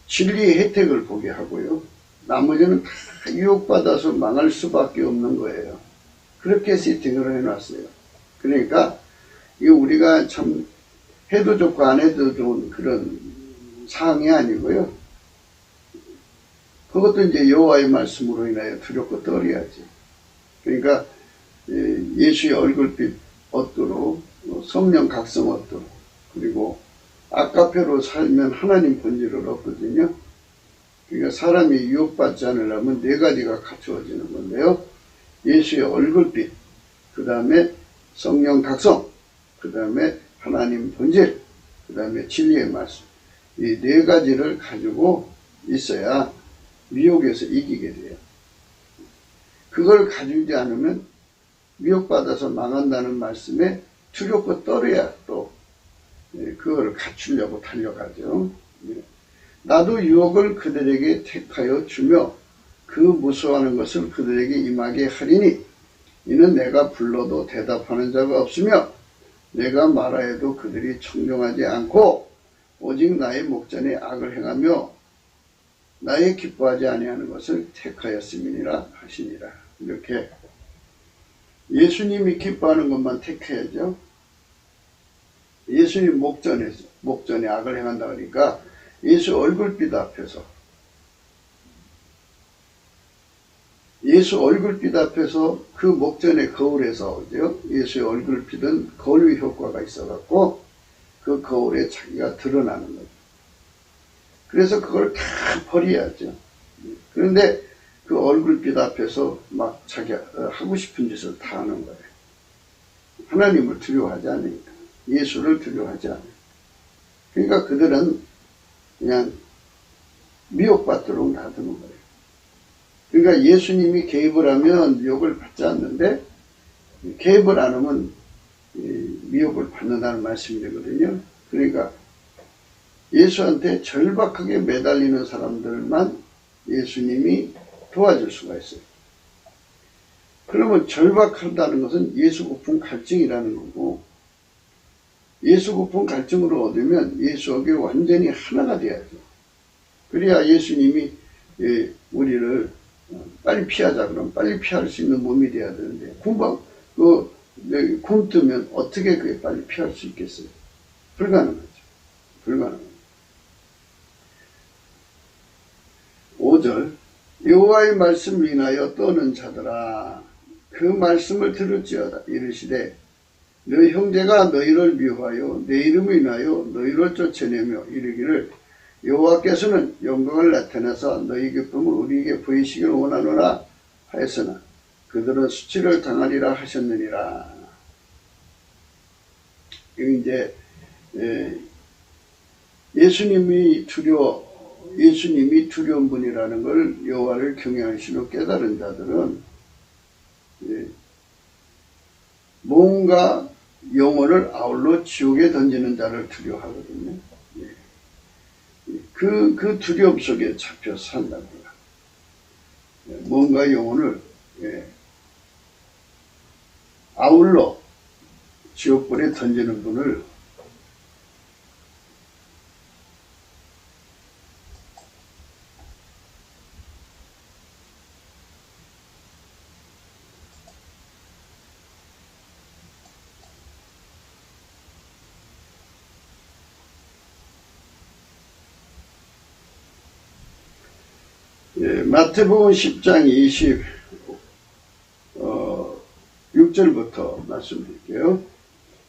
진리의 혜택을 보게 하고요. 나머지는 다 유혹받아서 망할 수밖에 없는 거예요. 그렇게 세팅을 해놨어요. 그러니까 이거 우리가 참 해도 좋고 안 해도 좋은 그런 사항이 아니고요. 그것도 이제 여호와의 말씀으로 인하여 두렵고 떨어야지. 그러니까 예수의 얼굴빛 얻도록 성령 각성 얻도록, 그리고 아카페로 살면 하나님 본질을 얻거든요. 그러니까 사람이 유혹받지 않으려면 4가지가 갖추어지는 건데요. 예수의 얼굴빛, 그 다음에 성령 각성, 그 다음에 하나님 본질, 그 다음에 진리의 말씀. 이 네 가지를 가지고 있어야 미혹에서 이기게 돼요. 그걸 가지지 않으면 미혹받아서 망한다는 말씀에 두렵고 떨어야 또 그걸 갖추려고 달려가죠. 나도 유혹을 그들에게 택하여 주며 그 무서워하는 것을 그들에게 임하게 하리니 이는 내가 불러도 대답하는 자가 없으며 내가 말하여도 그들이 청종하지 않고 오직 나의 목전에 악을 행하며 나의 기뻐하지 아니하는 것을 택하였음이니라 하시니라. 이렇게 예수님이 기뻐하는 것만 택해야죠. 예수님 목전에 악을 행한다 그러니까 예수 얼굴빛 앞에서 그 목전의 거울에서 오죠. 예수의 얼굴빛은 거울 효과가 있어갖고 그 거울에 자기가 드러나는 거죠. 그래서 그걸 다 버려야죠. 그런데 그 얼굴빛 앞에서 막 자기 하고 싶은 짓을 다 하는 거예요. 하나님을 두려워하지 않으니까. 예수를 두려워하지 않아요. 그러니까 그들은 그냥 미혹받도록 놔두는 거예요. 그러니까 예수님이 개입을 하면 미혹을 받지 않는데 개입을 안 하면 미혹을 받는다는 말씀이 되거든요. 그러니까 예수한테 절박하게 매달리는 사람들만 예수님이 도와줄 수가 있어요. 그러면 절박한다는 것은 예수 고품 갈증이라는 거고 예수 고품 갈증으로 얻으면 예수에게 완전히 하나가 돼야죠. 그래야 예수님이 우리를 빨리 피하자 그러면 빨리 피할 수 있는 몸이 돼야 되는데 굶뜨면 어떻게 그게 빨리 피할 수 있겠어요? 불가능하죠. 불가능합니다. 5절 여호와의 말씀을 인하여 떠는 자들아 그 말씀을 들을지어다 이르시되 너희 형제가 너희를 미워하여 내 이름을 인하여 너희를 쫓아내며 이르기를 여호와께서는 영광을 나타내서 너희 기쁨을 우리에게 보이시기를 원하노라 하였으나 그들은 수치를 당하리라 하셨느니라. 이제 예수님이 두려운 분이라는 걸 여호와를 경외하시고 깨달은 자들은 뭔가 영혼을 아울러 지옥에 던지는 자를 두려워하거든요. 그 두려움 속에 잡혀 산답니다. 뭔가 영혼을 아울러 지옥불에 던지는 분을 마태복음 10장 26절부터 말씀드릴게요.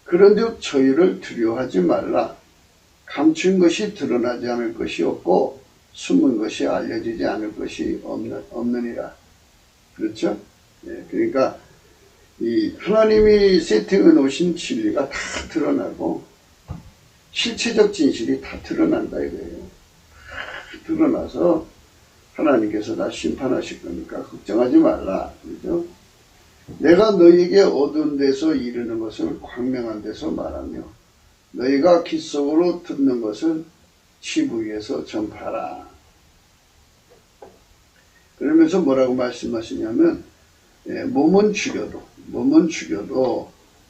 그런즉 저희를 두려워하지 말라. 감춘 것이 드러나지 않을 것이 없고 숨은 것이 알려지지 않을 것이 없느니라. 그렇죠? 그러니까 이 하나님이 세팅해 놓으신 진리가 다 드러나고 실체적 진실이 다 드러난다 이거예요. 다 드러나서 하나님께서 다 심판하실 거니까 걱정하지 말라. 그죠? 내가 너희에게 어두운 데서 이르는 것을 광명한 데서 말하며 너희가 귓 속으로 듣는 것을 지부 위에서 전파하라. 그러면서 뭐라고 말씀하시냐면 몸은 죽여도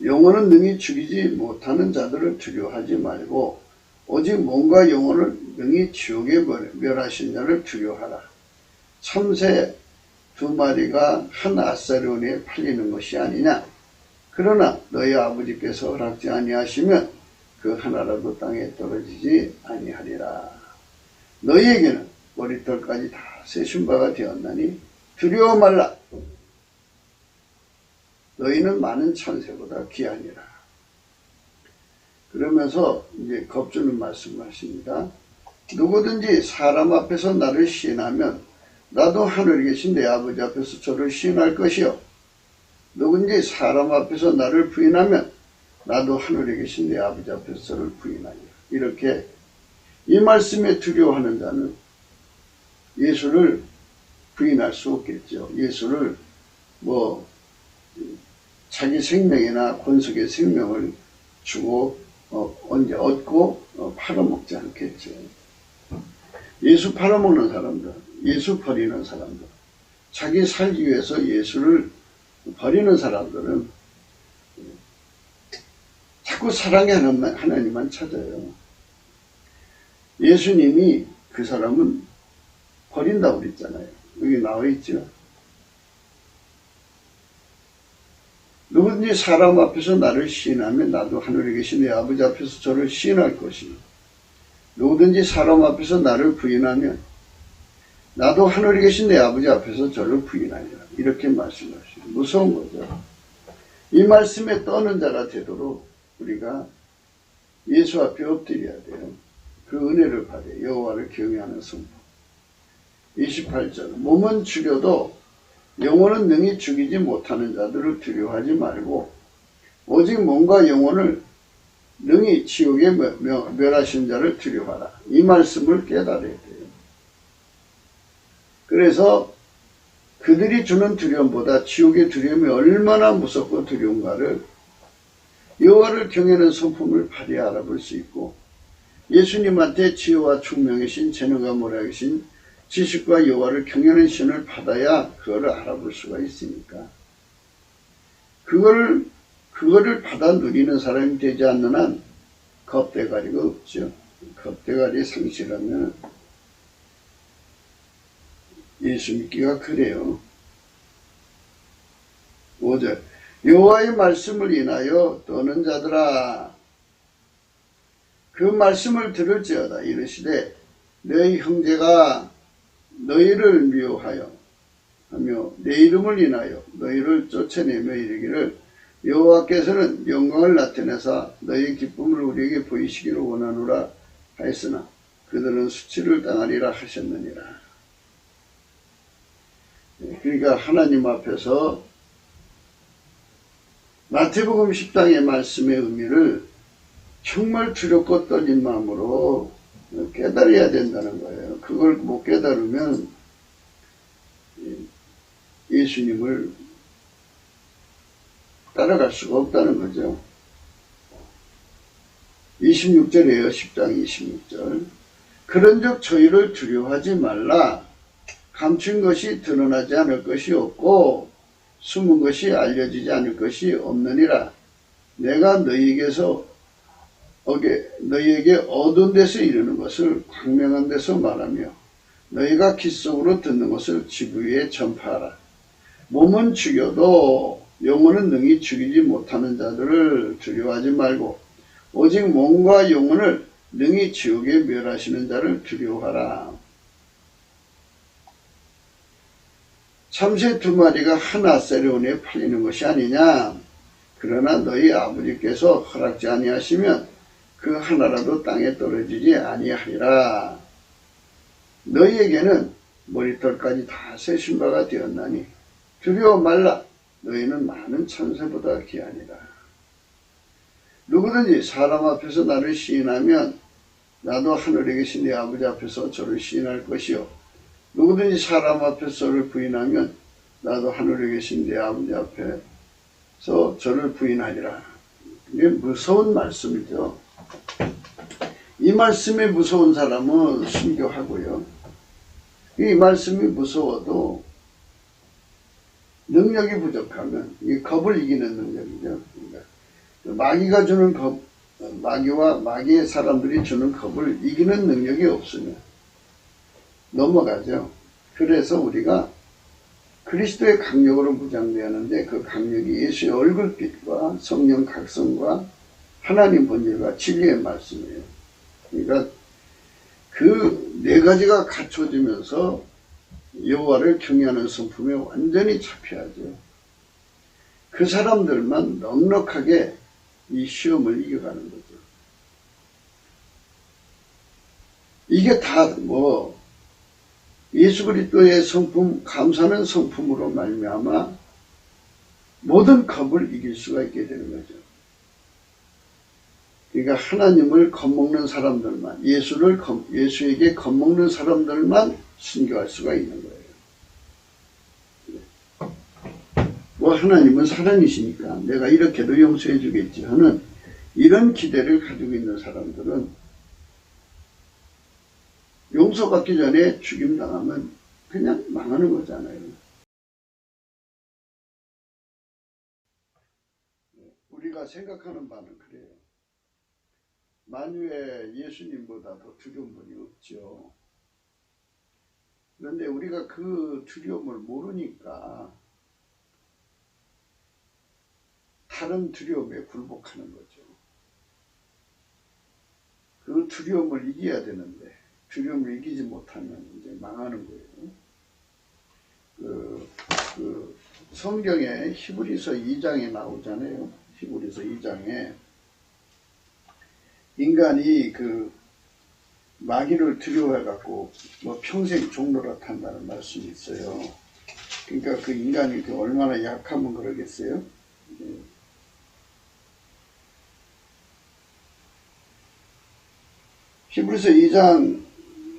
영혼은 능히 죽이지 못하는 자들을 두려워하지 말고 오직 몸과 영혼을 능히 지옥에 멸하신 자를 두려워하라. 참새 2마리가 한 아사리온에 팔리는 것이 아니냐. 그러나 너희 아버지께서 허락지 아니하시면 그 하나라도 땅에 떨어지지 아니하리라. 너희에게는 머리털까지 다 세신 바가 되었나니 두려워 말라. 너희는 많은 참새보다 귀하니라. 그러면서 이제 겁주는 말씀을 하십니다. 누구든지 사람 앞에서 나를 시인하면 나도 하늘에 계신 내 아버지 앞에서 저를 시인할 것이요. 누구든지 사람 앞에서 나를 부인하면 나도 하늘에 계신 내 아버지 앞에서 저를 부인하리라. 이렇게 이 말씀에 두려워하는 자는 예수를 부인할 수 없겠죠. 예수를 자기 생명이나 권속의 생명을 주고 언제 얻고 팔아먹지 않겠죠. 예수 팔아먹는 사람들, 예수 버리는 사람들, 자기 살기 위해서 예수를 버리는 사람들은 자꾸 사랑의 하나님만 찾아요. 예수님이 그 사람은 버린다고 그랬잖아요. 여기 나와 있죠. 누구든지 사람 앞에서 나를 시인하면 나도 하늘에 계신 내 아버지 앞에서 저를 시인할 것이니 누구든지 사람 앞에서 나를 부인하면 나도 하늘에 계신 내 아버지 앞에서 저를 부인하리라. 이렇게 말씀하시죠. 무서운 거죠. 이 말씀에 떠는 자가 되도록 우리가 예수 앞에 엎드려야 돼요. 그 은혜를 받아요. 여호와를 경외하는 성품. 28절 몸은 죽여도 영혼은 능히 죽이지 못하는 자들을 두려워하지 말고 오직 몸과 영혼을 능히 지옥에 멸하신 자를 두려워하라. 이 말씀을 깨달아야 돼요. 그래서 그들이 주는 두려움보다 지옥의 두려움이 얼마나 무섭고 두려운가를 여호와를 경외하는 성품을 발휘해 알아볼 수 있고 예수님한테 지혜와 총명이신 재능과 모략이신 지식과 여호와를 경외하는 신을 받아야 그거를 알아볼 수가 있으니까 그거를 받아 누리는 사람이 되지 않는 한 겁대가리가 없죠. 겁대가리 상실하면 예수 믿기가 그래요. 5절 여호와의 말씀을 인하여 떠는 자들아 그 말씀을 들을지어다 이르시되 너희 형제가 너희를 미워하여 하며 내 이름을 인하여 너희를 쫓아내며 이르기를 여호와께서는 영광을 나타내사 너희 기쁨을 우리에게 보이시기를 원하노라 하였으나 그들은 수치를 당하리라 하셨느니라. 그러니까 하나님 앞에서 마태복음 10장의 말씀의 의미를 정말 두렵고 떨린 마음으로 깨달아야 된다는 거예요. 그걸 못 깨달으면 예수님을 따라갈 수가 없다는 거죠. 26절이에요. 10장 26절. 그런즉 저희를 두려워하지 말라. 감춘 것이 드러나지 않을 것이 없고 숨은 것이 알려지지 않을 것이 없느니라. 내가 너희에게 어두운 데서 이르는 것을 광명한 데서 말하며 너희가 귀 속으로 듣는 것을 지구 위에 전파하라. 몸은 죽여도 영혼은 능히 죽이지 못하는 자들을 두려워하지 말고 오직 몸과 영혼을 능히 지옥에 멸하시는 자를 두려워하라. 참새 2마리가 한 아세르온에 팔리는 것이 아니냐. 그러나 너희 아버지께서 허락지 아니하시면 그 하나라도 땅에 떨어지지 아니하리라. 너희에게는 머리털까지 다 세신 바가 되었나니 두려워 말라. 너희는 많은 참새보다 귀하니라. 누구든지 사람 앞에서 나를 시인하면 나도 하늘에 계신 내 아버지 앞에서 저를 시인할 것이요 누구든지 사람 앞에서 저를 부인하면 나도 하늘에 계신 내 아버지 앞에서 저를 부인하리라. 이게 무서운 말씀이죠. 이 말씀에 무서운 사람은 순교하고요. 이 말씀이 무서워도 능력이 부족하면 이 겁을 이기는 능력이죠. 그러니까 마귀가 주는 겁, 마귀와 마귀의 사람들이 주는 겁을 이기는 능력이 없으면 넘어가죠. 그래서 우리가 그리스도의 강력으로 무장되어야 하는데 그 강력이 예수의 얼굴빛과 성령 각성과 하나님 본질과 진리의 말씀이에요. 그러니까 그 네 가지가 갖춰지면서 여호와를 경외하는 성품에 완전히 잡혀야죠. 그 사람들만 넉넉하게 이 시험을 이겨가는 거죠. 이게 다 예수 그리스도의 성품, 감사하는 성품으로 말미암아 모든 겁을 이길 수가 있게 되는 거죠. 그러니까 하나님을 겁먹는 사람들만, 예수에게 겁먹는 사람들만 순교할 수가 있는 거예요. 뭐 하나님은 사랑이시니까 내가 이렇게도 용서해 주겠지 하는 이런 기대를 가지고 있는 사람들은 용서받기 전에 죽임당하면 그냥 망하는 거잖아요. 우리가 생각하는 바는 그래요. 만유에 예수님보다 더 두려운 분이 없죠. 그런데 우리가 그 두려움을 모르니까 다른 두려움에 굴복하는 거죠. 그 두려움을 이겨야 되는데 두려움을 이기지 못하면 이제 망하는 거예요. 성경에 히브리서 2장에 나오잖아요. 히브리서 2장에 인간이 마귀를 두려워해갖고 뭐 평생 종노릇 한다는 말씀이 있어요. 그러니까 그 인간이 얼마나 약하면 그러겠어요? 히브리서 2장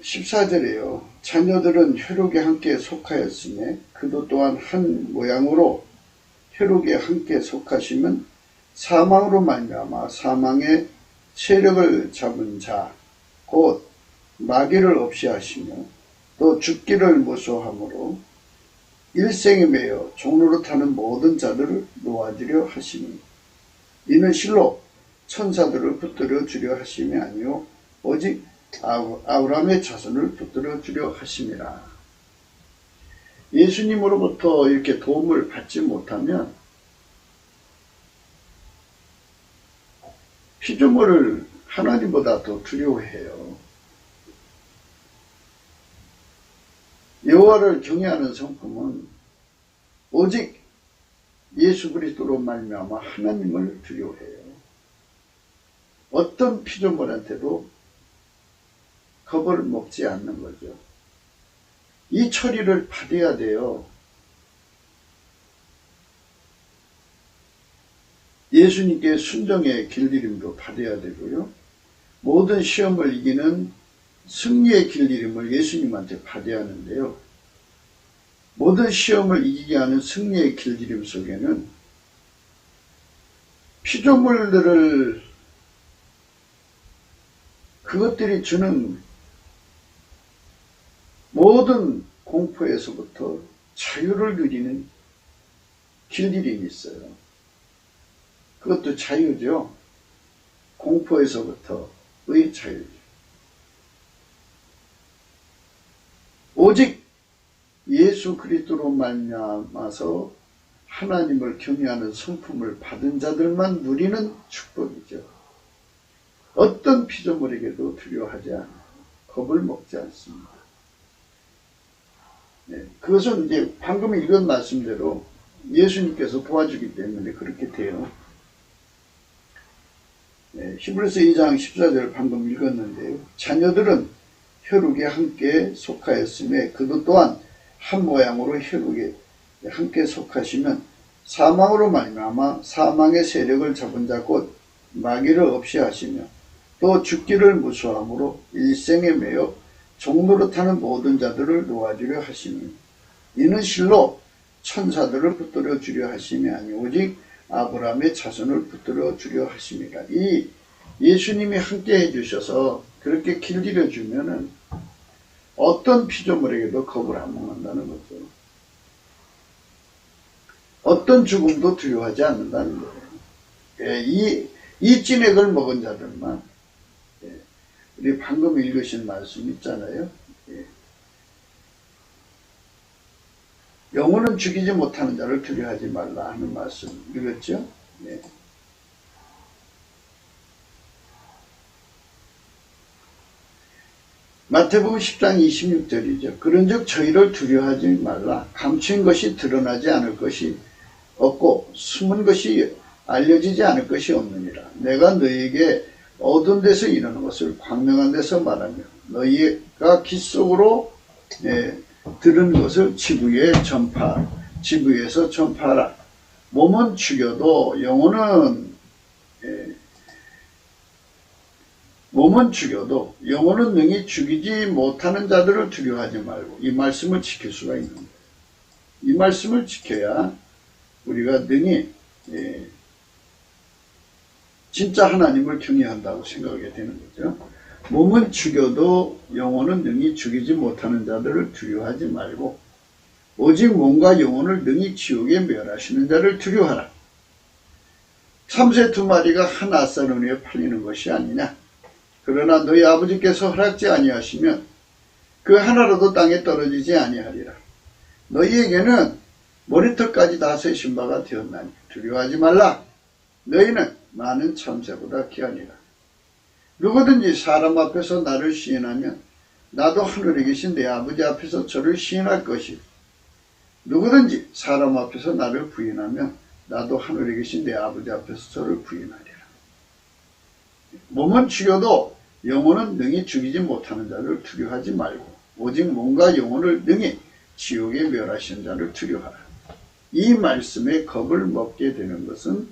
14절에요. 자녀들은 혈육에 함께 속하였으며 그도 또한 한 모양으로 혈육에 함께 속하시면 사망으로 말미암아 사망의 세력을 잡은 자 곧 마귀를 없이 하시며 또 죽기를 무서워하므로 일생에 매여 종노릇하는 모든 자들을 놓아주려 하시니 이는 실로 천사들을 붙들어 주려 하심이 아니요 오직 아브라함의 자손을 붙들어 주려 하심이라. 예수님으로부터 이렇게 도움을 받지 못하면 피조물을 하나님보다 더 두려워해요. 여호와를 경외하는 성품은 오직 예수 그리스도로 말미암아 하나님을 두려워해요. 어떤 피조물한테도 겁을 먹지 않는 거죠. 이 처리를 받아야 돼요. 예수님께 순종의 길들임도 받아야 되고요. 모든 시험을 이기는 승리의 길들임을 예수님한테 받아야 하는데요. 모든 시험을 이기게 하는 승리의 길들임 속에는 피조물들을 그것들이 주는 모든 공포에서부터 자유를 누리는 길들임이 있어요. 그것도 자유죠. 공포에서부터의 자유죠. 오직 예수 그리스도로 말미암아서 하나님을 경외하는 성품을 받은 자들만 누리는 축복이죠. 어떤 피조물에게도 두려워하지 않아요. 겁을 먹지 않습니다. 네, 그것은 이제 방금 읽은 말씀대로 예수님께서 도와주기 때문에 그렇게 돼요. 네, 히브리서 2장 14절 방금 읽었는데요. 자녀들은 혈육에 함께 속하였으며 그도 또한 한 모양으로 혈육에 함께 속하시면 사망으로 말미암아 사망의 세력을 잡은 자 곧 마귀를 없이 하시며 또 죽기를 무서워함으로 일생에 매여 종노릇하는 모든 자들을 놓아주려 하시니 이는 실로 천사들을 붙들어 주려 하심이 아니 오직 아브라함의 자손을 붙들어 주려 하심이라. 이 예수님이 함께 해주셔서 그렇게 길들여 주면은 어떤 피조물에게도 겁을 안 먹는다는 거죠. 어떤 죽음도 두려워하지 않는다는 거예요. 예, 이 찐액을 먹은 자들만, 예, 우리 방금 읽으신 말씀 있잖아요. 예. 영혼은 죽이지 못하는 자를 두려워하지 말라 하는 말씀 읽었죠? 예. 마태복음 10장 26절이죠. 그런즉 저희를 두려워하지 말라. 감추인 것이 드러나지 않을 것이 없고 숨은 것이 알려지지 않을 것이 없느니라. 내가 너희에게 어두운 데서 이르는 것을 광명한 데서 말하며 너희가 귓 속으로 들은 것을 지부에서 전파하라. 몸은 죽여도 영혼은 몸은 죽여도 영혼은 능히 죽이지 못하는 자들을 두려워하지 말고 이 말씀을 지킬 수가 있는 거예요. 이 말씀을 지켜야 우리가 능히 진짜 하나님을 경외한다고 생각하게 되는 거죠. 몸은 죽여도 영혼은 능히 죽이지 못하는 자들을 두려워하지 말고 오직 몸과 영혼을 능히 지옥에 멸하시는 자를 두려워하라. 참새 2마리가 한 아싸는 위에 팔리는 것이 아니냐. 그러나 너희 아버지께서 허락지 아니하시면 그 하나라도 땅에 떨어지지 아니하리라. 너희에게는 머리털까지 다 세신 바가 되었나니 두려워하지 말라. 너희는 많은 참새보다 귀하니라. 누구든지 사람 앞에서 나를 시인하면 나도 하늘에 계신 내 아버지 앞에서 저를 시인할 것이고 누구든지 사람 앞에서 나를 부인하면 나도 하늘에 계신 내 아버지 앞에서 저를 부인하리라. 몸은 죽여도 영혼은 능히 죽이지 못하는 자를 두려워하지 말고 오직 몸과 영혼을 능히 지옥에 멸하시는 자를 두려워하라. 이 말씀에 겁을 먹게 되는 것은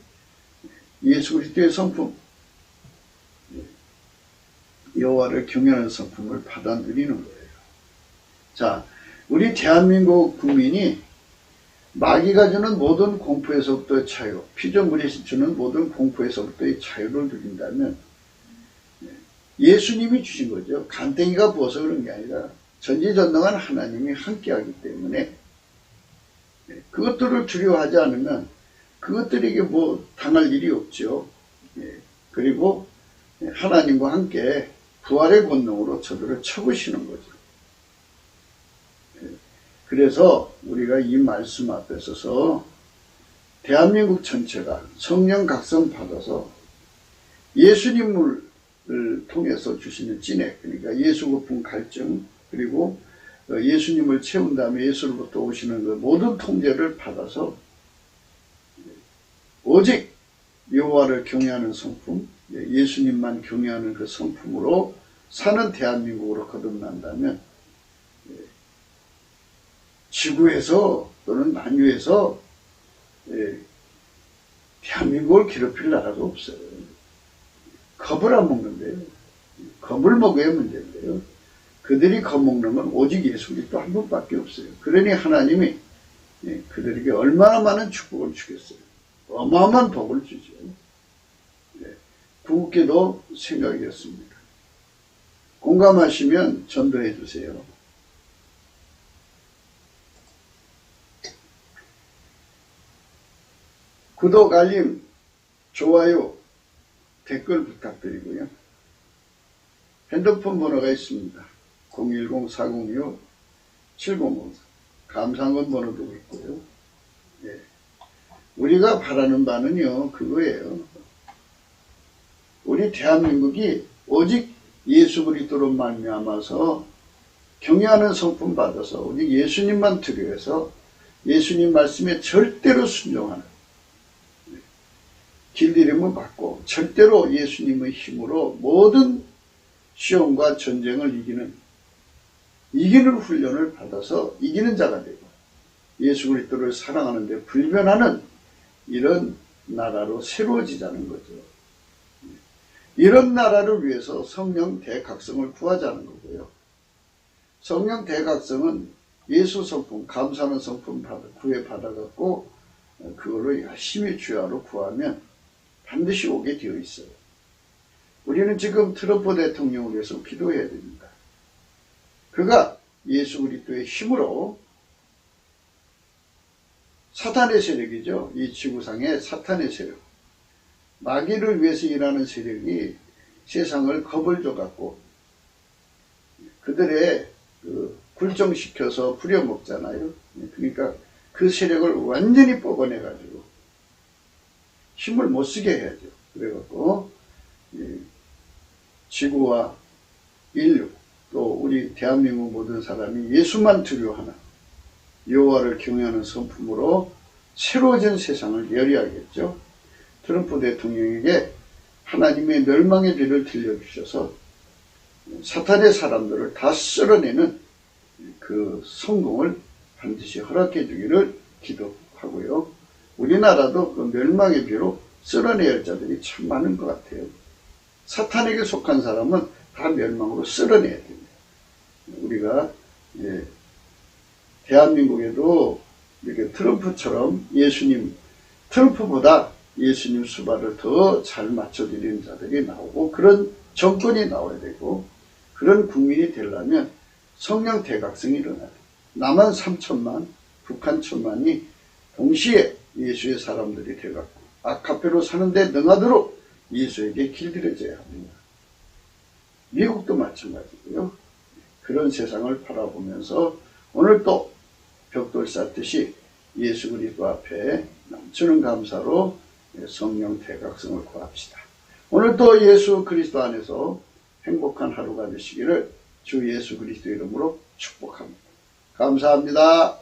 예수 그리스도의 성품, 여호와를 경외하는 성품을 받아들이는 거예요. 자, 우리 대한민국 국민이 마귀가 주는 모든 공포에서부터의 자유, 피조물이 주는 모든 공포에서부터의 자유를 누린다면 예수님이 주신 거죠. 간땡이가 부어서 그런 게 아니라 전지전능한 하나님이 함께하기 때문에 그것들을 두려워하지 않으면 그것들에게 뭐 당할 일이 없죠. 그리고 하나님과 함께 부활의 권능으로 저들을 쳐부시는 거죠. 그래서 우리가 이 말씀 앞에 서서 대한민국 전체가 성령 각성 받아서 예수님을 통해서 주시는 찐액, 그러니까 예수 거품 갈증, 그리고 예수님을 채운 다음에 예수로부터 오시는 그 모든 통제를 받아서 오직 여호와를 경외하는 성품, 예수님만 경외하는 그 성품으로 사는 대한민국으로 거듭난다면 지구에서 또는 만유에서 대한민국을 괴롭힐 나라가 없어요. 겁을 안 먹는데요. 겁을 먹어야 문제인데요. 그들이 겁먹는 건 오직 예수 그리스도 한 분밖에 없어요. 그러니 하나님이 그들에게 얼마나 많은 축복을 주겠어요. 어마어마한 복을 주죠. 구국기도 생각이었습니다. 공감하시면 전도해 주세요. 구독, 알림, 좋아요, 댓글 부탁드리고요. 핸드폰 번호가 있습니다. 010-406-7054 감상원 번호도 있고요. 우리가 바라는 바는요, 그거예요. 우리 대한민국이 오직 예수 그리스도로 말미암아서 경외하는 성품 받아서 오직 예수님만 두려워해서 예수님 말씀에 절대로 순종하는 길들임을 받고 절대로 예수님의 힘으로 모든 시험과 전쟁을 이기는 훈련을 받아서 이기는 자가 되고 예수 그리스도를 사랑하는 데 불변하는 이런 나라로 새로워지자는 거죠. 이런 나라를 위해서 성령 대각성을 구하자는 거고요. 성령 대각성은 예수 성품, 감사하는 성품 구해받아갖고 그거를 열심히 주야로 구하면 반드시 오게 되어 있어요. 우리는 지금 트럼프 대통령을 위해서 기도해야 됩니다. 그가 예수 그리스도의 힘으로 사탄의 세력이죠. 이 지구상의 사탄의 세력. 마귀를 위해서 일하는 세력이 세상을 겁을 줘갖고 그들의 굴종시켜서 부려먹잖아요. 그러니까 그 세력을 완전히 뽑아내가지고 힘을 못 쓰게 해야죠. 그래갖고 지구와 인류 또 우리 대한민국 모든 사람이 예수만 두려워하는 여호와를 경외하는 성품으로 새로워진 세상을 열어야겠죠. 트럼프 대통령에게 하나님의 멸망의 비를 들려주셔서 사탄의 사람들을 다 쓸어내는 그 성공을 반드시 허락해 주기를 기도하고요. 우리나라도 그 멸망의 비로 쓸어내야 할 자들이 참 많은 것 같아요. 사탄에게 속한 사람은 다 멸망으로 쓸어내야 됩니다. 우리가 대한민국에도 이렇게 트럼프처럼 트럼프보다 예수님 수발을 더 잘 맞춰드리는 자들이 나오고 그런 정권이 나와야 되고 그런 국민이 되려면 성령 대각성이 일어나야 돼요. 남한 3천만, 북한 1천만이 동시에 예수의 사람들이 돼갖고 아카페로 사는데 능하도록 예수에게 길들여져야 합니다. 미국도 마찬가지고요. 그런 세상을 바라보면서 오늘 또 벽돌 쌓듯이 예수 그리스도 앞에 넘치는 감사로 성령 대각성을 구합시다. 오늘 또 예수 그리스도 안에서 행복한 하루가 되시기를 주 예수 그리스도 이름으로 축복합니다. 감사합니다.